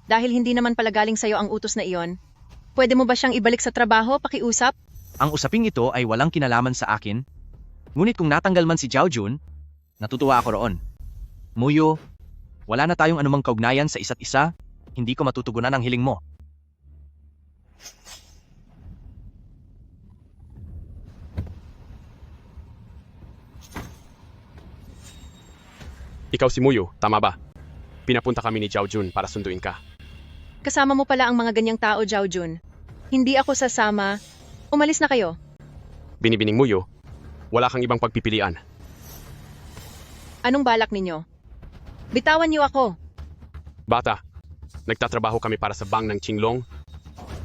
Dahil hindi naman pala galing sa'yo ang utos na iyon, pwede mo ba siyang ibalik sa trabaho, pakiusap? Ang usaping ito ay walang kinalaman sa akin. Ngunit kung natanggal man si Zhao Jun, natutuwa ako roon. Muyo, wala na tayong anumang kaugnayan sa isa't isa, hindi ko matutugunan ang hiling mo. Ikaw si Muyo, tama ba? Pinapunta kami ni Zhao Jun para sunduin ka. Kasama mo pala ang mga ganyang tao, Zhao Jun. Hindi ako sasama. Umalis na kayo. Binibining Muyo, wala kang ibang pagpipilian. Anong balak ninyo? Bitawan niyo ako. Bata, nagtatrabaho kami para sa bang ng Qinglong.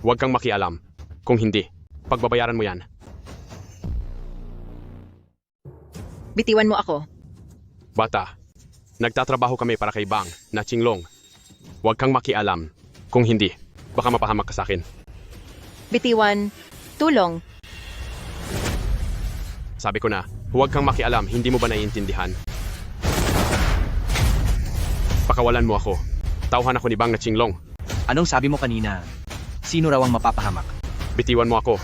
Huwag kang makialam. Kung hindi, pagbabayaran mo yan. Bitiwan mo ako. Bata, nagtatrabaho kami para kay Bang na Qinglong. Huwag kang makialam. Kung hindi, baka mapahamak ka sa akin. Bitiwan. Tulong. Sabi ko na, huwag kang makialam, hindi mo ba naiintindihan? Pakawalan mo ako. Tauhan ako ni Bang na Qinglong. Anong sabi mo kanina? Sino raw ang mapapahamak? Bitiwan mo ako.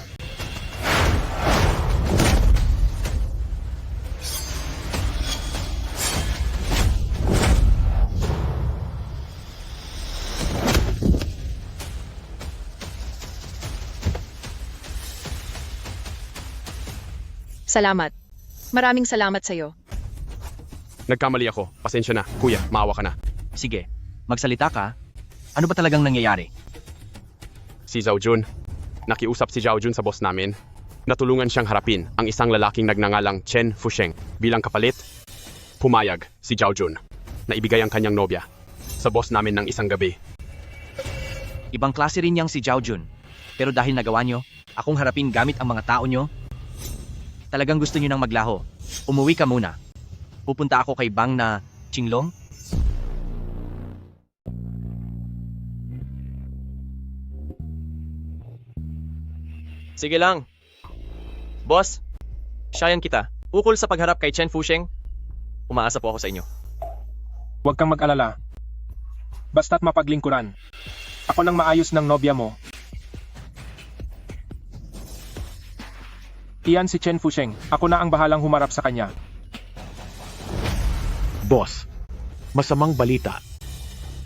Salamat. Maraming salamat sa'yo. Nagkamali ako. Pasensya na. Kuya, maawa ka na. Sige, magsalita ka. Ano ba talagang nangyayari? Si Zhao Jun. Nakiusap si Zhao Jun sa boss namin. Natulungan siyang harapin ang isang lalaking nagnangalang Chen Fusheng. Bilang kapalit, pumayag si Zhao Jun na ibigay ang kanyang nobya sa boss namin ng isang gabi. Ibang klase rin niyang si Zhao Jun. Pero dahil nagawa niyo, akong harapin gamit ang mga tao niyo, talagang gusto niyo nang maglaho. Umuwi ka muna. Pupunta ako kay Bang na Qinglong. Sige lang. Boss, siyayan kita. Ukol sa pagharap kay Chen Fusheng, umaasa po ako sa inyo. Huwag kang mag-alala. Basta't mapaglingkuran. Ako nang maayos ng nobya mo. Iyan si Chen Fusheng. Ako na ang bahalang humarap sa kanya. Boss, masamang balita.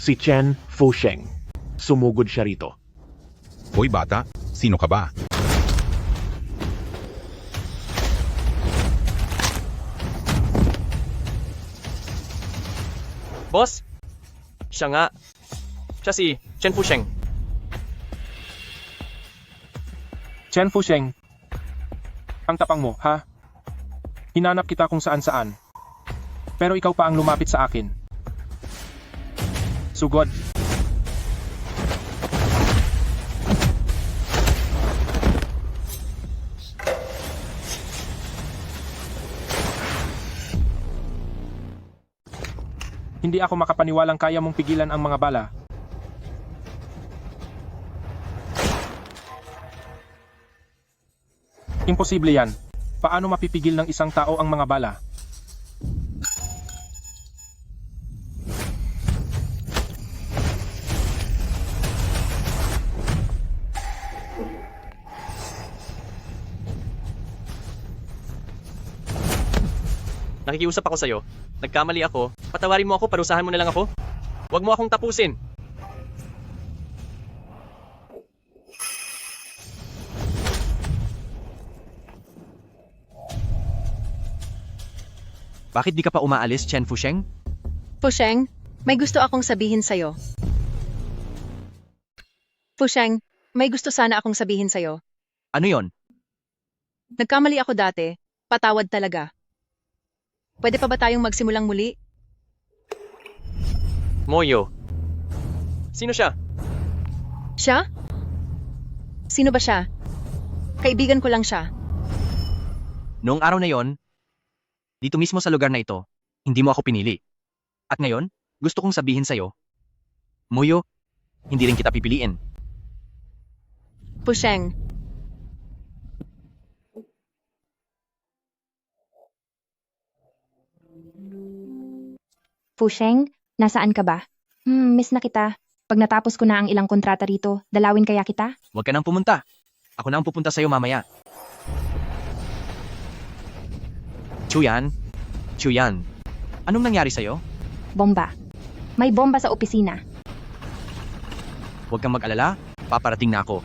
Si Chen Fusheng. Sumugod siya rito. Hoy bata, sino ka ba? Boss? Siya nga. Siya si Chen Fusheng. Chen Fusheng. Ang tapang mo, ha? Hinanap kita kung saan-saan. Pero ikaw pa ang lumapit sa akin. Sugod. Hindi ako makapaniwalang kaya mong pigilan ang mga bala. Imposible yan. Paano mapipigil ng isang tao ang mga bala? Nakikiusap ako sa'yo. Nagkamali ako. Patawarin mo ako, parusahan mo na lang ako. Huwag mo akong tapusin. Bakit di ka pa umaalis, Chen Fusheng? Fusheng, may gusto akong sabihin sa'yo. Fusheng, may gusto sana akong sabihin sa'yo. Ano yon? Nagkamali ako dati. Patawad talaga. Pwede pa ba tayong magsimulang muli? Moyo. Sino siya? Siya? Sino ba siya? Kaibigan ko lang siya. Noong araw na yon, dito mismo sa lugar na ito, hindi mo ako pinili. At ngayon, gusto kong sabihin sa'yo, Moyo, hindi rin kita pipiliin. Fusheng. Fusheng, nasaan ka ba? Miss na kita. Pag natapos ko na ang ilang kontrata rito, dalawin kaya kita? Huwag ka nang pumunta. Ako na ang pupunta sa'yo mamaya. Chuyan? Chuyan, anong nangyari sa'yo? Bomba. May bomba sa opisina. Huwag kang mag-alala, paparating na ako.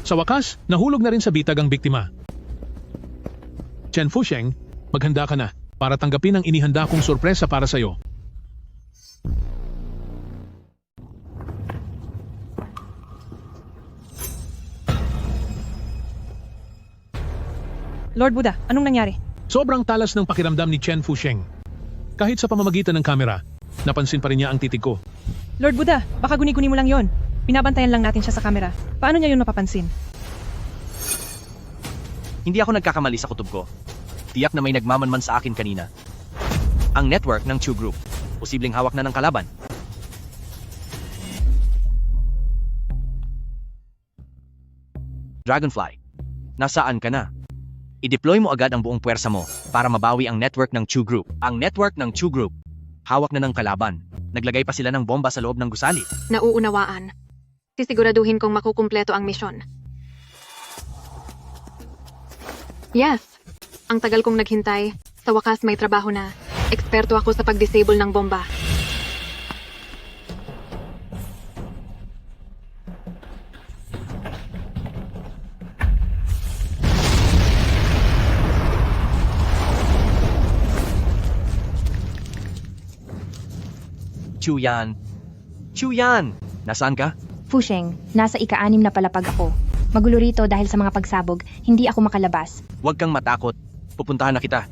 Sa wakas, nahulog na rin sa bitag ang biktima. Chen Fusheng, maghanda ka na para tanggapin ang inihanda kong sorpresa para sa'yo. Lord Buddha, anong nangyari? Sobrang talas ng pakiramdam ni Chen Fusheng. Kahit sa pamamagitan ng kamera, napansin pa rin niya ang titig ko. Lord Buddha, baka guni-guni mo lang yon. Binabantayan lang natin siya sa kamera. Paano niya yun mapapansin? Hindi ako nagkakamali sa kutob ko. Tiyak na may nagmamanman sa akin kanina. Ang network ng Chu Group. Posibleng hawak na ng kalaban. Dragonfly, nasaan ka na? I-deploy mo agad ang buong puwersa mo para mabawi ang network ng Chu Group. Ang network ng Chu Group, hawak na ng kalaban. Naglagay pa sila ng bomba sa loob ng gusali. Nauunawaan. Sisiguraduhin kong makukumpleto ang misyon. Yes. Ang tagal kong naghintay. Sa wakas may trabaho na. Eksperto ako sa pag-disable ng bomba. Chuyan! Chuyan! Nasaan ka? Fusheng, nasa ika-6 na palapag ako. Magulo rito dahil sa mga pagsabog, hindi ako makalabas. Huwag kang matakot. Pupuntahan na kita.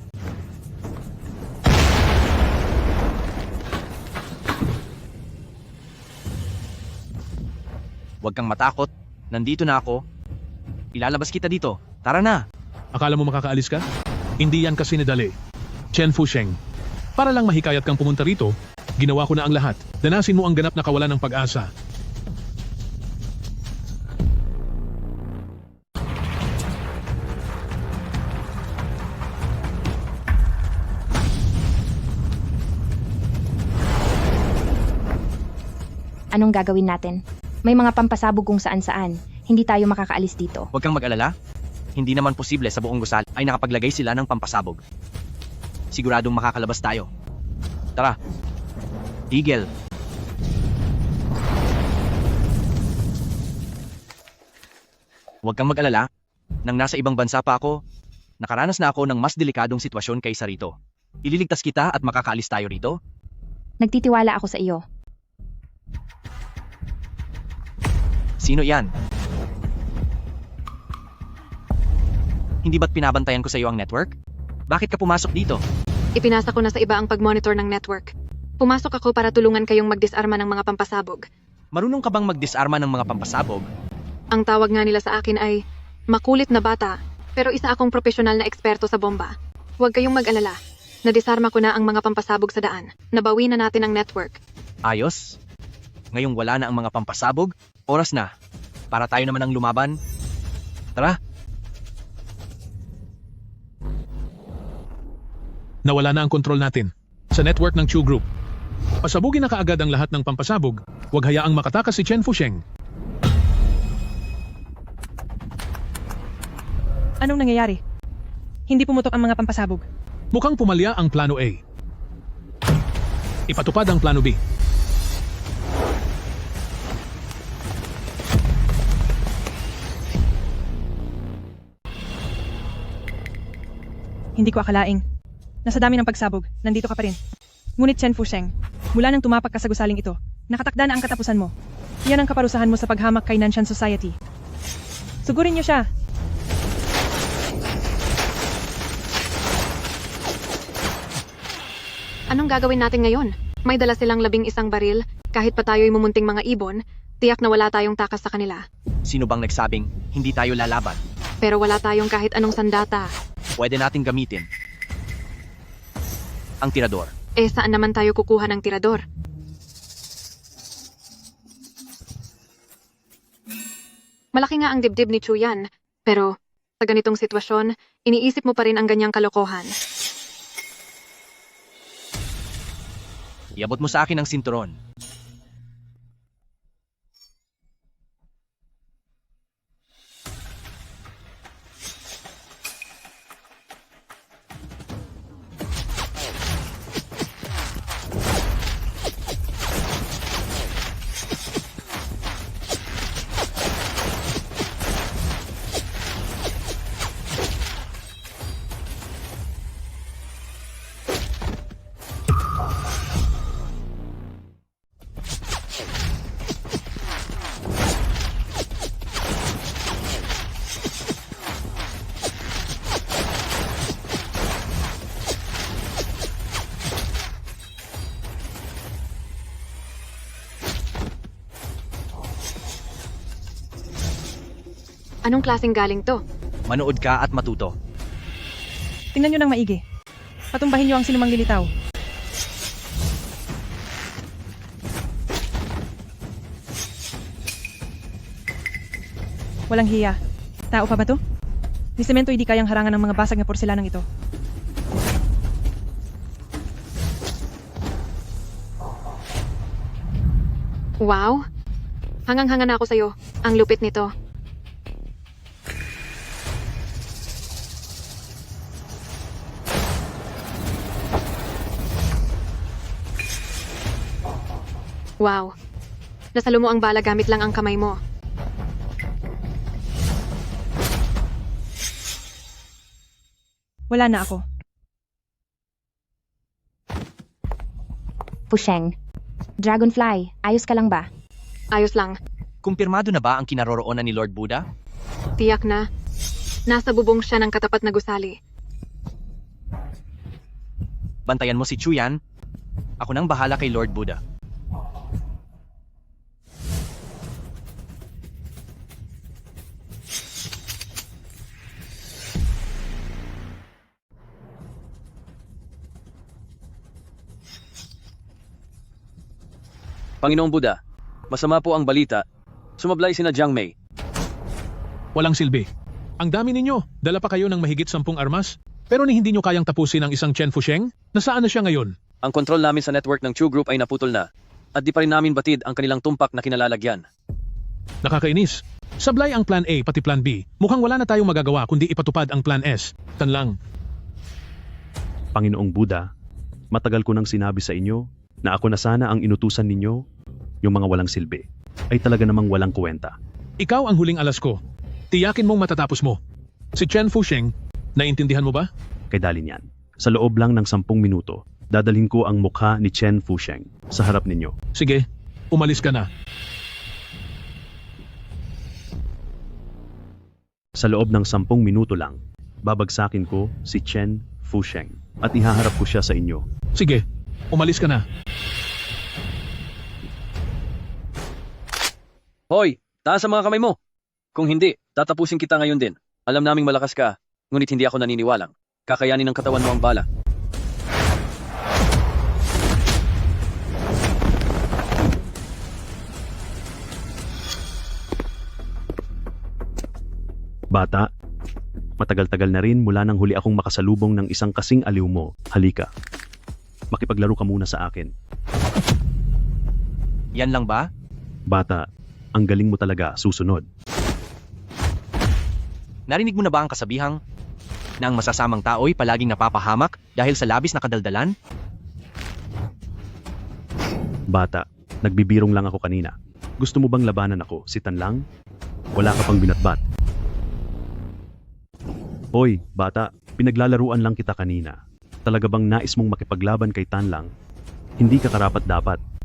Huwag kang matakot. Nandito na ako. Ilalabas kita dito. Tara na. Akala mo makakaalis ka? Hindi yan kasi nadali. Chen Fusheng, para lang mahikayat kang pumunta rito, ginawa ko na ang lahat. Danasin mo ang ganap na kawalan ng pag-asa. Anong gagawin natin? May mga pampasabog kung saan-saan. Hindi tayo makakaalis dito. Huwag kang mag-alala. Hindi naman posible sa buong gusali ay nakapaglagay sila ng pampasabog. Siguradong makakalabas tayo. Tara. Tigil. Huwag kang mag-alala. Nang nasa ibang bansa pa ako, nakaranas na ako ng mas delikadong sitwasyon kaysa rito. Ililigtas kita at makakaalis tayo rito? Nagtitiwala ako sa iyo. Sino yan? Hindi ba't pinabantayan ko sa iyo ang network? Bakit ka pumasok dito? Ipinasa ko na sa iba ang pag-monitor ng network. Pumasok ako para tulungan kayong magdisarma ng mga pampasabog. Marunong ka bang magdisarma ng mga pampasabog? Ang tawag nga nila sa akin ay makulit na bata, pero isa akong profesional na eksperto sa bomba. Huwag kayong mag-alala. Nadisarma ko na ang mga pampasabog sa daan. Nabawi na natin ang network. Ayos? Ngayong wala na ang mga pampasabog, oras na. Para tayo naman ang lumaban. Tara! Nawala na ang kontrol natin sa network ng Chu Group. Pasabugin na kaagad ang lahat ng pampasabog. Huwag hayaang makatakas si Chen Fusheng. Anong nangyayari? Hindi pumutok ang mga pampasabog. Mukhang pumalya ang plano A. Ipatupad ang plano B. Hindi ko akalaing. Nasa dami ng pagsabog, nandito ka pa rin. Ngunit Chen Fusheng, mula nang tumapak ka sa gusaling ito, nakatakda na ang katapusan mo. Yan ang kaparusahan mo sa paghamak kay Nanshan Society. Sugurin niyo siya. Anong gagawin natin ngayon? May dala silang 11 baril, kahit pa tayo'y mumunting mga ibon, tiyak na wala tayong takas sa kanila. Sino bang nagsabing hindi tayo lalaban? Pero wala tayong kahit anong sandata. Pwede nating gamitin ang tirador. Saan naman tayo kukuha ng tirador? Malaki nga ang dibdib ni Chuyan, pero sa ganitong sitwasyon, iniisip mo pa rin ang ganyang kalokohan. Iabot mo sa akin ang sinturon. Anong klaseng galing to? Manood ka at matuto. Tingnan nyo ng maigi. Patumbahin nyo ang sinumang lilitaw. Walang hiya. Tao pa ba to? Ni semento hindi kayang harangan ng mga basag na porselanang ito. Wow! Hangang-hanga na ako sa'yo. Ang lupit nito. Wow. Nasalo mo ang bala gamit lang ang kamay mo. Wala na ako. Fusheng. Dragonfly, ayos ka lang ba? Ayos lang. Kumpirmado na ba ang kinaroroonan ni Lord Buddha? Tiyak na. Nasa bubong siya ng katapat na gusali. Bantayan mo si Chuyan. Ako nang bahala kay Lord Buddha. Panginoong Buddha, masama po ang balita. Sumablay sina Jiang Mei. Walang silbi. Ang dami ninyo. Dala pa kayo ng mahigit 10 armas. Pero ni hindi nyo kayang tapusin ang isang Chen Fusheng? Nasaan na siya ngayon? Ang kontrol namin sa network ng Chu Group ay naputol na. At di pa rin namin batid ang kanilang tumpak na kinalalagyan. Nakakainis. Sablay ang Plan A pati Plan B. Mukhang wala na tayong magagawa kundi ipatupad ang Plan S. Tanlang. Panginoong Buddha, matagal ko nang sinabi sa inyo na ako na sana ang inutusan ninyo, yung mga walang silbi, ay talaga namang walang kuwenta. Ikaw ang huling alas ko. Tiyakin mong matatapos mo. Si Chen Fusheng, naintindihan mo ba? Kay Dalin yan. Sa loob lang ng 10 minuto, dadalhin ko ang mukha ni Chen Fusheng sa harap ninyo. Sige, umalis ka na. Sa loob ng 10 minuto lang, babagsakin ko si Chen Fusheng at ihaharap ko siya sa inyo. Sige, umalis ka na. Hoy, taas ang mga kamay mo. Kung hindi, tatapusin kita ngayon din. Alam naming malakas ka, ngunit hindi ako naniniwalang. Kakayanin ng katawan mo ang bala. Bata, matagal-tagal na rin mula nang huli akong makasalubong ng isang kasing aliw mo. Halika. Makipaglaro ka muna sa akin. Yan lang ba? Bata, ang galing mo talaga, susunod. Narinig mo na ba ang kasabihang na ang masasamang tao'y palaging napapahamak dahil sa labis na kadaldalan? Bata, nagbibirong lang ako kanina. Gusto mo bang labanan ako, si Tanlang? Wala ka pang binatbat. Hoy, bata, pinaglalaruan lang kita kanina. Talaga bang nais mong makipaglaban kay Tanlang? Hindi ka karapat-dapat.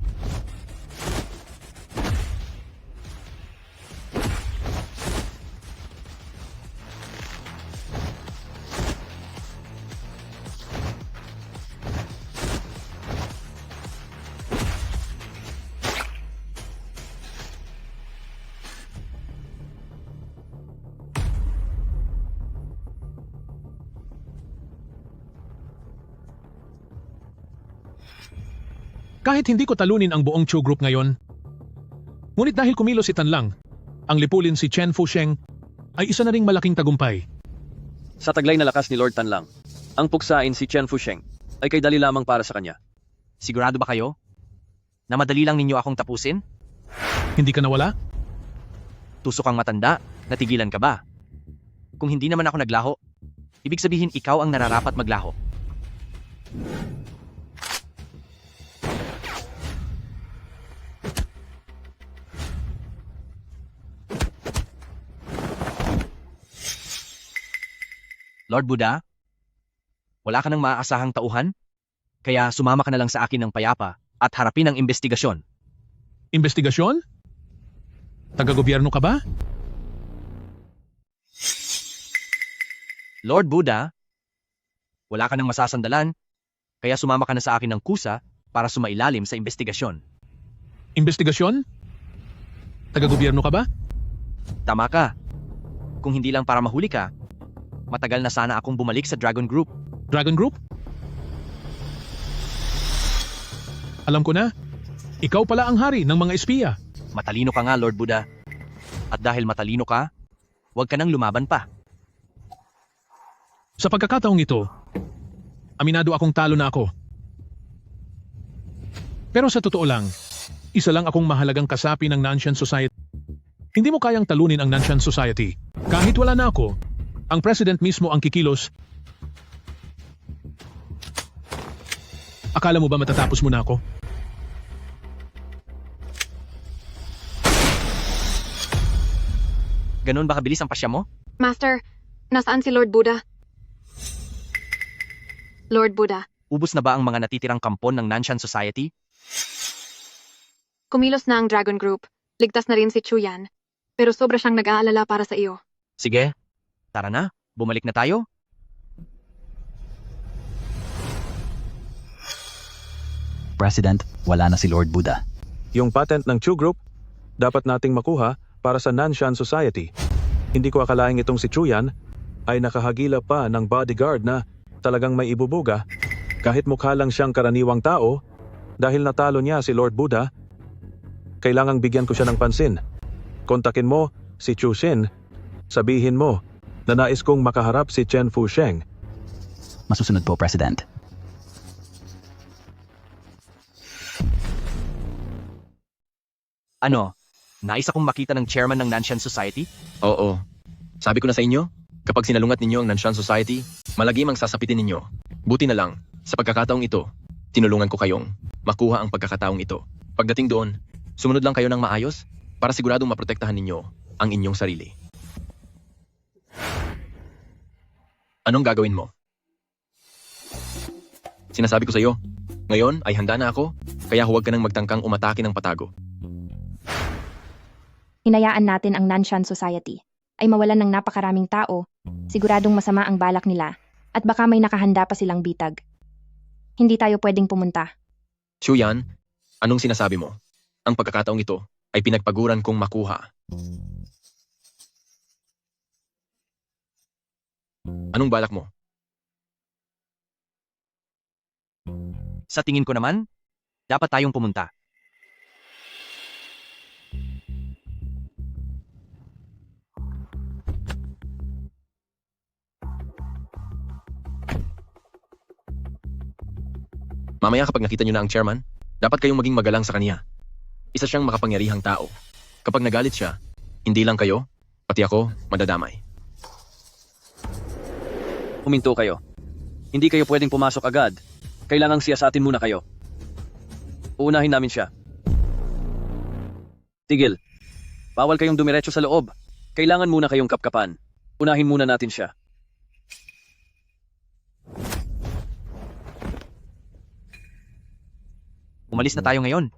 Kahit hindi ko talunin ang buong Chu Group ngayon, ngunit dahil kumilos si Tanlang, ang lipulin si Chen Fusheng ay isa na ring malaking tagumpay. Sa taglay na lakas ni Lord Tanlang, ang puksain si Chen Fusheng ay kay dali lamang para sa kanya. Sigurado ba kayo? Na madali lang ninyo akong tapusin? Hindi ka nawala? Tusok kang matanda, natigilan ka ba? Kung hindi naman ako naglaho, ibig sabihin ikaw ang nararapat maglaho. Lord Buddha, wala ka nang maaasahang tauhan? Kaya sumama ka na lang sa akin ng payapa at harapin ang investigasyon. Investigasyon? Taga-gobyerno ka ba? Lord Buddha, wala ka nang masasandalan, kaya sumama ka na sa akin ng kusa para sumailalim sa investigasyon. Investigasyon? Taga-gobyerno ka ba? Tama ka. Kung hindi lang para mahuli ka, matagal na sana akong bumalik sa Dragon Group. Dragon Group? Alam ko na, ikaw pala ang hari ng mga espiya. Matalino ka nga, Lord Buddha. At dahil matalino ka, huwag ka nang lumaban pa. Sa pagkakataong ito, aminado akong talo na ako. Pero sa totoo lang, isa lang akong mahalagang kasapi ng Nanshan Society. Hindi mo kayang talunin ang Nanshan Society. Kahit wala na ako, ang president mismo ang kikilos. Akala mo ba matatapos mo na ako? Ganon ba kabilis ang pasya mo? Master, nasaan si Lord Buddha? Lord Buddha, Ubus na ba ang mga natitirang kampon ng Nanshan Society? kumilos na ang Dragon Group. Ligtas na rin si Chuyan. Pero sobra siyang nag-aalala para sa iyo. Sige, tara na, bumalik na tayo. President, wala na si Lord Buddha. Yung patent ng Chu Group, dapat nating makuha para sa Nanshan Society. Hindi ko akalaing itong si Chuyan ay nakahagila pa ng bodyguard na talagang may ibubuga kahit mukha lang siyang karaniwang tao dahil natalo niya si Lord Buddha. Kailangang bigyan ko siya ng pansin. Kontakin mo si Chu Xin. Sabihin mo na nais kong makaharap si Chen Fusheng. Masusunod po, President. Ano? Nais akong makita ng chairman ng Nanshan Society? Oo. Sabi ko na sa inyo, kapag sinalungat ninyo ang Nanshan Society, malagim ang sasapitin ninyo. Buti na lang, sa pagkakataong ito, tinulungan ko kayong makuha ang pagkakataong ito. Pagdating doon, sumunod lang kayo ng maayos para siguradong maprotektahan ninyo ang inyong sarili. Anong gagawin mo? Sinasabi ko sa iyo, ngayon ay handa na ako, kaya huwag ka nang magtangkang umatake ng patago. Hinayaan natin ang Nanshan Society ay mawalan ng napakaraming tao, siguradong masama ang balak nila, at baka may nakahanda pa silang bitag. Hindi tayo pwedeng pumunta. Chuyan, anong sinasabi mo? Ang pagkakataong ito ay pinagpaguran kong makuha. Anong balak mo? Sa tingin ko naman, dapat tayong pumunta. Mamaya kapag nakita niyo na ang chairman, dapat kayong maging magalang sa kanya. Isa siyang makapangyarihang tao. Kapag nagalit siya, hindi lang kayo, pati ako, madadamay. Huminto kayo. Hindi kayo pwedeng pumasok agad. Kailangang siyasatin muna kayo. Uunahin namin siya. Tigil. Bawal kayong dumiretso sa loob. Kailangan muna kayong kapkapan. Unahin muna natin siya. Umalis na tayo ngayon.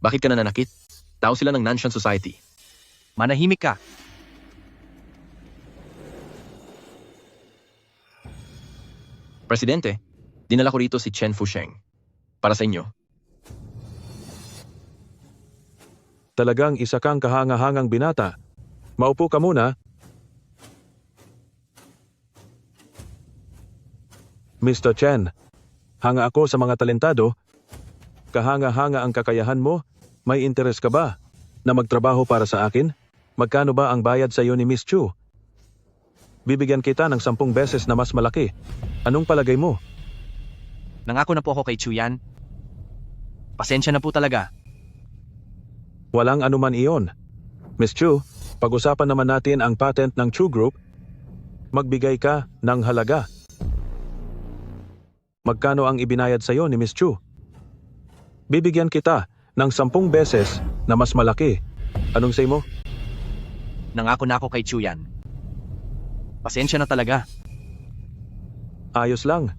Bakit ka nananakit? Tao sila ng Nanshan Society. Manahimik ka. Presidente, dinala ko rito si Chen Fusheng. Para sa inyo. Talagang isa kang kahanga-hangang binata. Maupo ka muna. Mr. Chen, hanga ako sa mga talentado. Kahanga-hanga ang kakayahan mo. May interes ka ba na magtrabaho para sa akin? Magkano ba ang bayad sa iyo ni Miss Chu? Bibigyan kita ng 10 beses na mas malaki. Anong palagay mo? Nangako na po ako kay Chuyan. Pasensya na po talaga. Walang anuman iyon. Miss Chu, pag-usapan naman natin ang patent ng Chu Group. Magbigay ka ng halaga. Magkano ang ibinayad sa iyo ni Miss Chu? Bibigyan kita ng 10 beses na mas malaki. Anong say mo? Nangako na ako kay Chuyan. Pasensya na talaga. Ayos lang.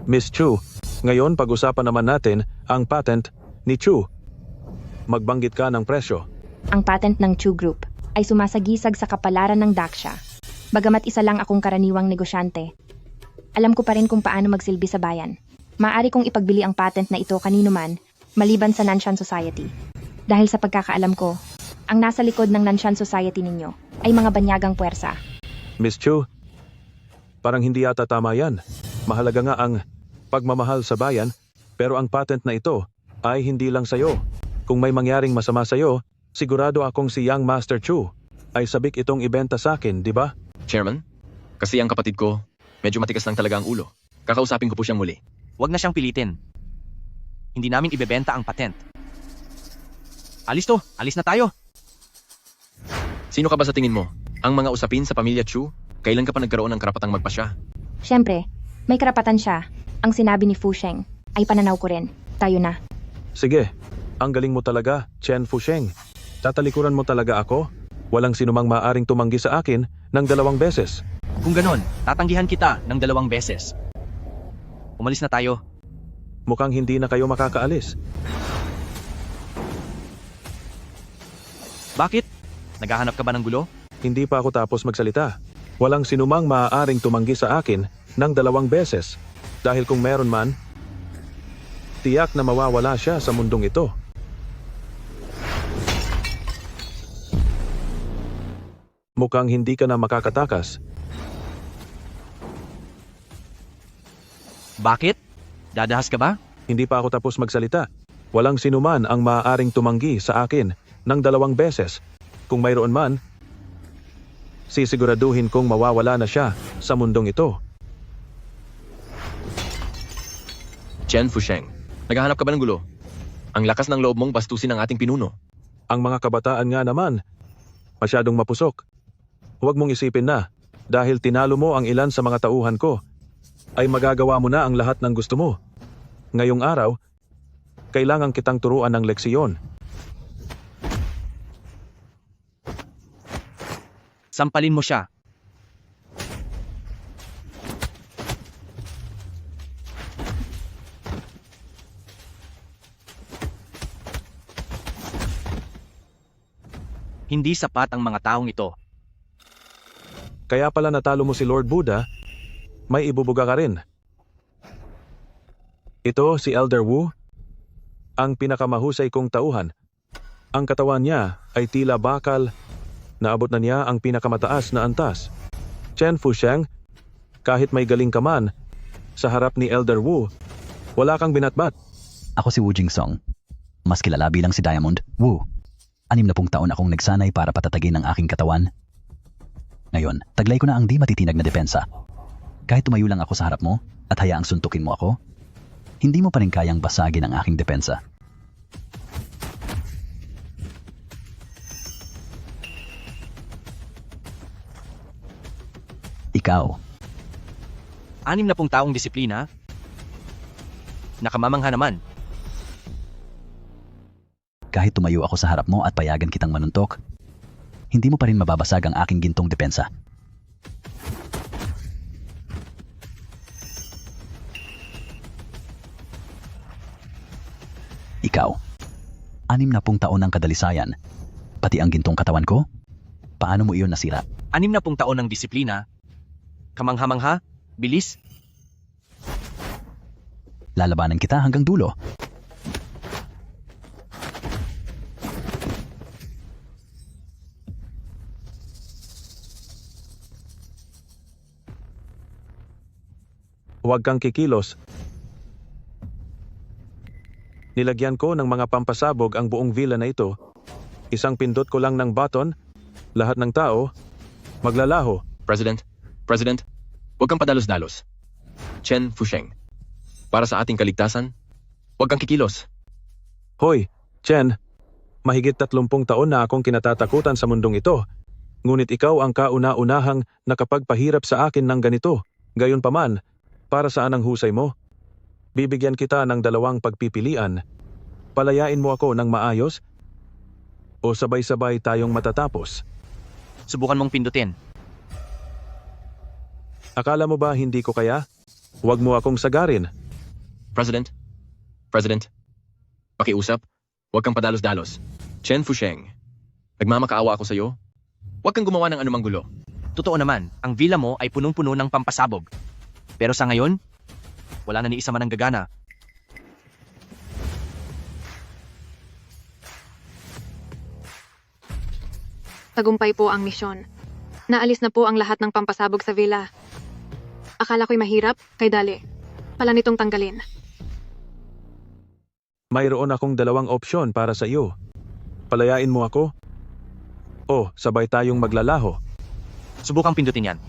Miss Chu, ngayon pag-usapan naman natin ang patent ni Chu. Magbanggit ka ng presyo. Ang patent ng Chu Group ay sumasagisag sa kapalaran ng Daksha. Bagamat isa lang akong karaniwang negosyante, alam ko pa rin kung paano magsilbi sa bayan. Maaari kong ipagbili ang patent na ito kanino man, maliban sa Nanshan Society. Dahil sa pagkakaalam ko, ang nasa likod ng Nanshan Society ninyo ay mga banyagang puwersa. Miss Chu, parang hindi yata tama yan. Mahalaga nga ang pagmamahal sa bayan, pero ang patent na ito ay hindi lang sa'yo. Kung may mangyaring masama sa'yo, sigurado akong si Young Master Chu ay sabik itong ibenta sa akin, di ba? Chairman, kasi ang kapatid ko, medyo matigas lang talaga ang ulo. Kakausapin ko po siyang muli. Huwag na siyang pilitin. Hindi namin ibebenta ang patent. Alis to, alis na tayo. Sino ka ba sa tingin mo? Ang mga usapin sa pamilya Chu, kailan ka pa nagkaroon ng karapatang magpasya? Siyempre, may karapatan siya. Ang sinabi ni Fusheng ay pananaw ko rin. Tayo na. Sige, ang galing mo talaga, Chen Fusheng. Tatalikuran mo talaga ako? Walang sinumang maaring tumanggi sa akin ng 2 beses. Kung ganon, tatanggihan kita ng 2 beses. Umalis na tayo. Mukhang hindi na kayo makakaalis. Bakit? Naghahanap ka ba ng gulo? Hindi pa ako tapos magsalita. Walang sinumang maaaring tumanggi sa akin ng 2 beses. Dahil kung meron man, tiyak na mawawala siya sa mundong ito. Mukhang hindi ka na makakatakas. Bakit? Dadahas ka ba? Hindi pa ako tapos magsalita. Walang sinuman ang maaaring tumanggi sa akin ng 2 beses. Kung mayroon man, sisiguraduhin kong mawawala na siya sa mundong ito. Chen Fusheng, naghahanap ka ba ng gulo? Ang lakas ng loob mong bastusin ang ating pinuno. Ang mga kabataan nga naman, masyadong mapusok. Huwag mong isipin na, dahil tinalo mo ang ilan sa mga tauhan ko, ay magagawa mo na ang lahat ng gusto mo. Ngayong araw, kailangan kitang turuan ng leksiyon. Sampalin mo siya. Hindi sapat ang mga taong ito. Kaya pala natalo mo si Lord Buddha, may ibubuga ka rin. Ito si Elder Wu, ang pinakamahusay kong tauhan. Ang katawan niya ay tila bakal, naabot na niya ang pinakamataas na antas. Chen Fusheng, kahit may galing ka man, sa harap ni Elder Wu, wala kang binatbat. Ako si Wu Jingsong. Mas kilala bilang si Diamond Wu. 60 taon akong nagsanay para patatagin ang aking katawan. Ngayon, taglay ko na ang di matitinag na depensa. Kahit tumayo lang ako sa harap mo at hayaang suntukin mo ako, hindi mo pa rin kayang basagin ang aking depensa. Ikaw. 60 taong disiplina? Nakamamangha naman. Kahit tumayo ako sa harap mo at payagan kitang manuntok, hindi mo pa rin mababasag ang aking gintong depensa. Ikaw, 60 taon ng kadalisayan, pati ang gintong katawan ko? Paano mo iyon nasira? 60 taon ng disiplina? Kamangha-mangha? Bilis? Lalabanan kita hanggang dulo. Huwag kang kikilos. Nilagyan ko ng mga pampasabog ang buong villa na ito. Isang pindot ko lang ng button, lahat ng tao, maglalaho. President, huwag kang padalos-dalos. Chen Fusheng, para sa ating kaligtasan, huwag kang kikilos. Hoy, Chen, mahigit 30 taon na akong kinatatakutan sa mundong ito. Ngunit ikaw ang kauna-unahang nakapagpahirap sa akin ng ganito. Gayunpaman, para saan ang husay mo? Bibigyan kita ng 2 pagpipilian. Palayain mo ako ng maayos o sabay-sabay tayong matatapos. Subukan mong pindutin. Akala mo ba hindi ko kaya? Huwag mo akong sagarin. President, pakiusap, huwag kang padalos-dalos. Chen Fusheng, nagmamakaawa ako sa iyo. Huwag kang gumawa ng anumang gulo. Totoo naman, ang villa mo ay punong-puno ng pampasabog. Pero sa ngayon, wala na ni isa man ang gagana. Tagumpay po ang misyon. Naalis na po ang lahat ng pampasabog sa villa. Akala ko'y mahirap, kay dali. Pala nitong tanggalin. Mayroon akong 2 opsyon para sa iyo. Palayain mo ako o sabay tayong maglalaho. Subukang pindutin yan.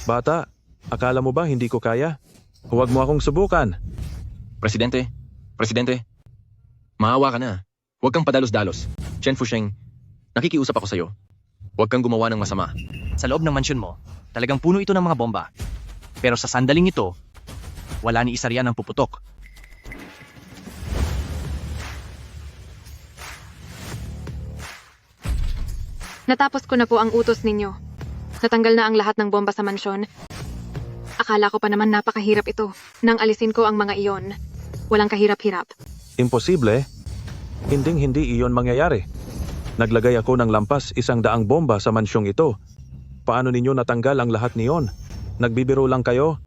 Bata, akala mo ba hindi ko kaya? Huwag mo akong subukan. Presidente, maawa ka na. Huwag kang padalos-dalos. Chen Fusheng, nakikiusap ako sa iyo. Huwag kang gumawa ng masama. Sa loob ng mansyon mo, talagang puno ito ng mga bomba. Pero sa sandaling ito, wala ni isa riyan ang puputok. Natapos ko na po ang utos ninyo. Natanggal na ang lahat ng bomba sa mansyon. Akala ko pa naman napakahirap ito. Nang alisin ko ang mga iyon, walang kahirap-hirap. Imposible. Hinding-hindi iyon mangyayari. Naglagay ako ng lampas 100 bomba sa mansyong ito. Paano ninyo natanggal ang lahat niyon? Nagbibiro lang kayo?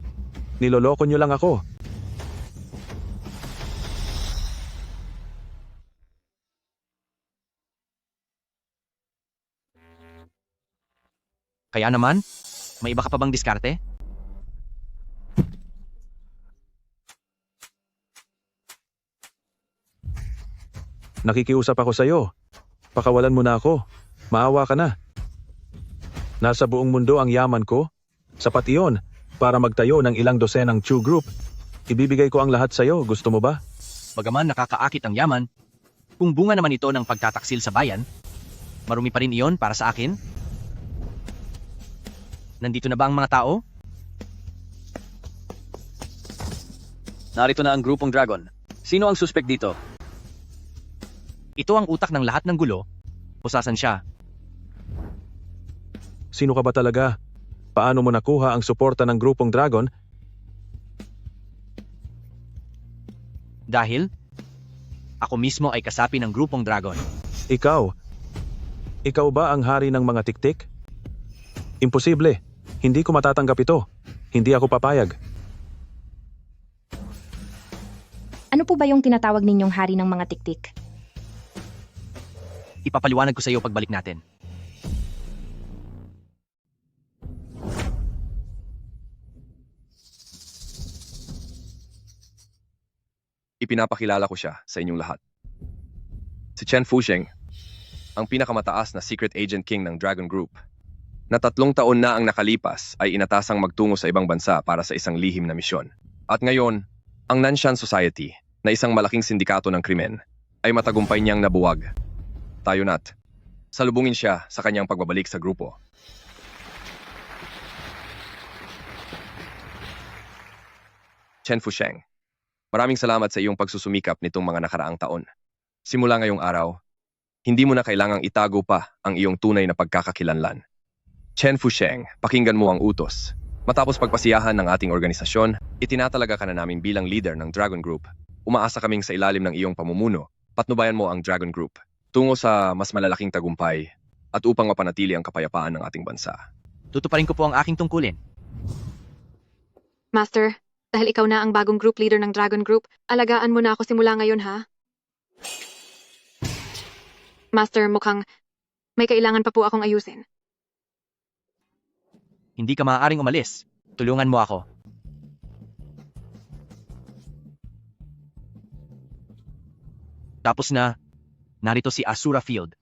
Niloloko nyo lang ako. Kaya naman, may iba ka pa bang diskarte? Nakikiusap ako sa iyo. Pakawalan mo na ako. Maawa ka na. Nasa buong mundo ang yaman ko. Sapat iyon para magtayo ng ilang dosenang Chu Group. Ibibigay ko ang lahat sa iyo. Gusto mo ba? Bagaman nakakaakit ang yaman, kung bunga naman ito ng pagtataksil sa bayan, marumi pa rin iyon para sa akin. Nandito na ba ang mga tao? Narito na ang grupong Dragon. Sino ang suspect dito? Ito ang utak ng lahat ng gulo. Pusasan siya. Sino ka ba talaga? Paano mo nakuha ang suporta ng grupong Dragon? Dahil, ako mismo ay kasapi ng grupong Dragon. Ikaw ba ang hari ng mga tiktik? Imposible. Hindi ko matatanggap ito. Hindi ako papayag. Ano po ba yung tinatawag ninyong hari ng mga tiktik? Ipapaliwanag ko sa iyo pagbalik natin. Ipinapakilala ko siya sa inyong lahat. Si Chen Fusheng, ang pinakamataas na secret agent king ng Dragon Group, na 3 taon na ang nakalipas ay inatasang magtungo sa ibang bansa para sa isang lihim na misyon. At ngayon, ang Nanshan Society, na isang malaking sindikato ng krimen, ay matagumpay niyang nabuwag. Tayo na't, salubungin siya sa kanyang pagbabalik sa grupo. Chen Fusheng, maraming salamat sa iyong pagsusumikap nitong mga nakaraang taon. Simula ngayong araw, hindi mo na kailangang itago pa ang iyong tunay na pagkakakilanlan. Chen Fusheng, pakinggan mo ang utos. Matapos pagpasiyahan ng ating organisasyon, itinatalaga ka na namin bilang leader ng Dragon Group. Umaasa kaming sa ilalim ng iyong pamumuno, patnubayan mo ang Dragon Group tungo sa mas malalaking tagumpay at upang mapanatili ang kapayapaan ng ating bansa. Tutuparin ko po ang aking tungkulin. Master, dahil ikaw na ang bagong group leader ng Dragon Group, alagaan mo na ako simula ngayon, ha? Master, mukhang may kailangan pa po akong ayusin. Hindi ka maaaring umalis. Tulungan mo ako. Tapos na, narito si Asura Field.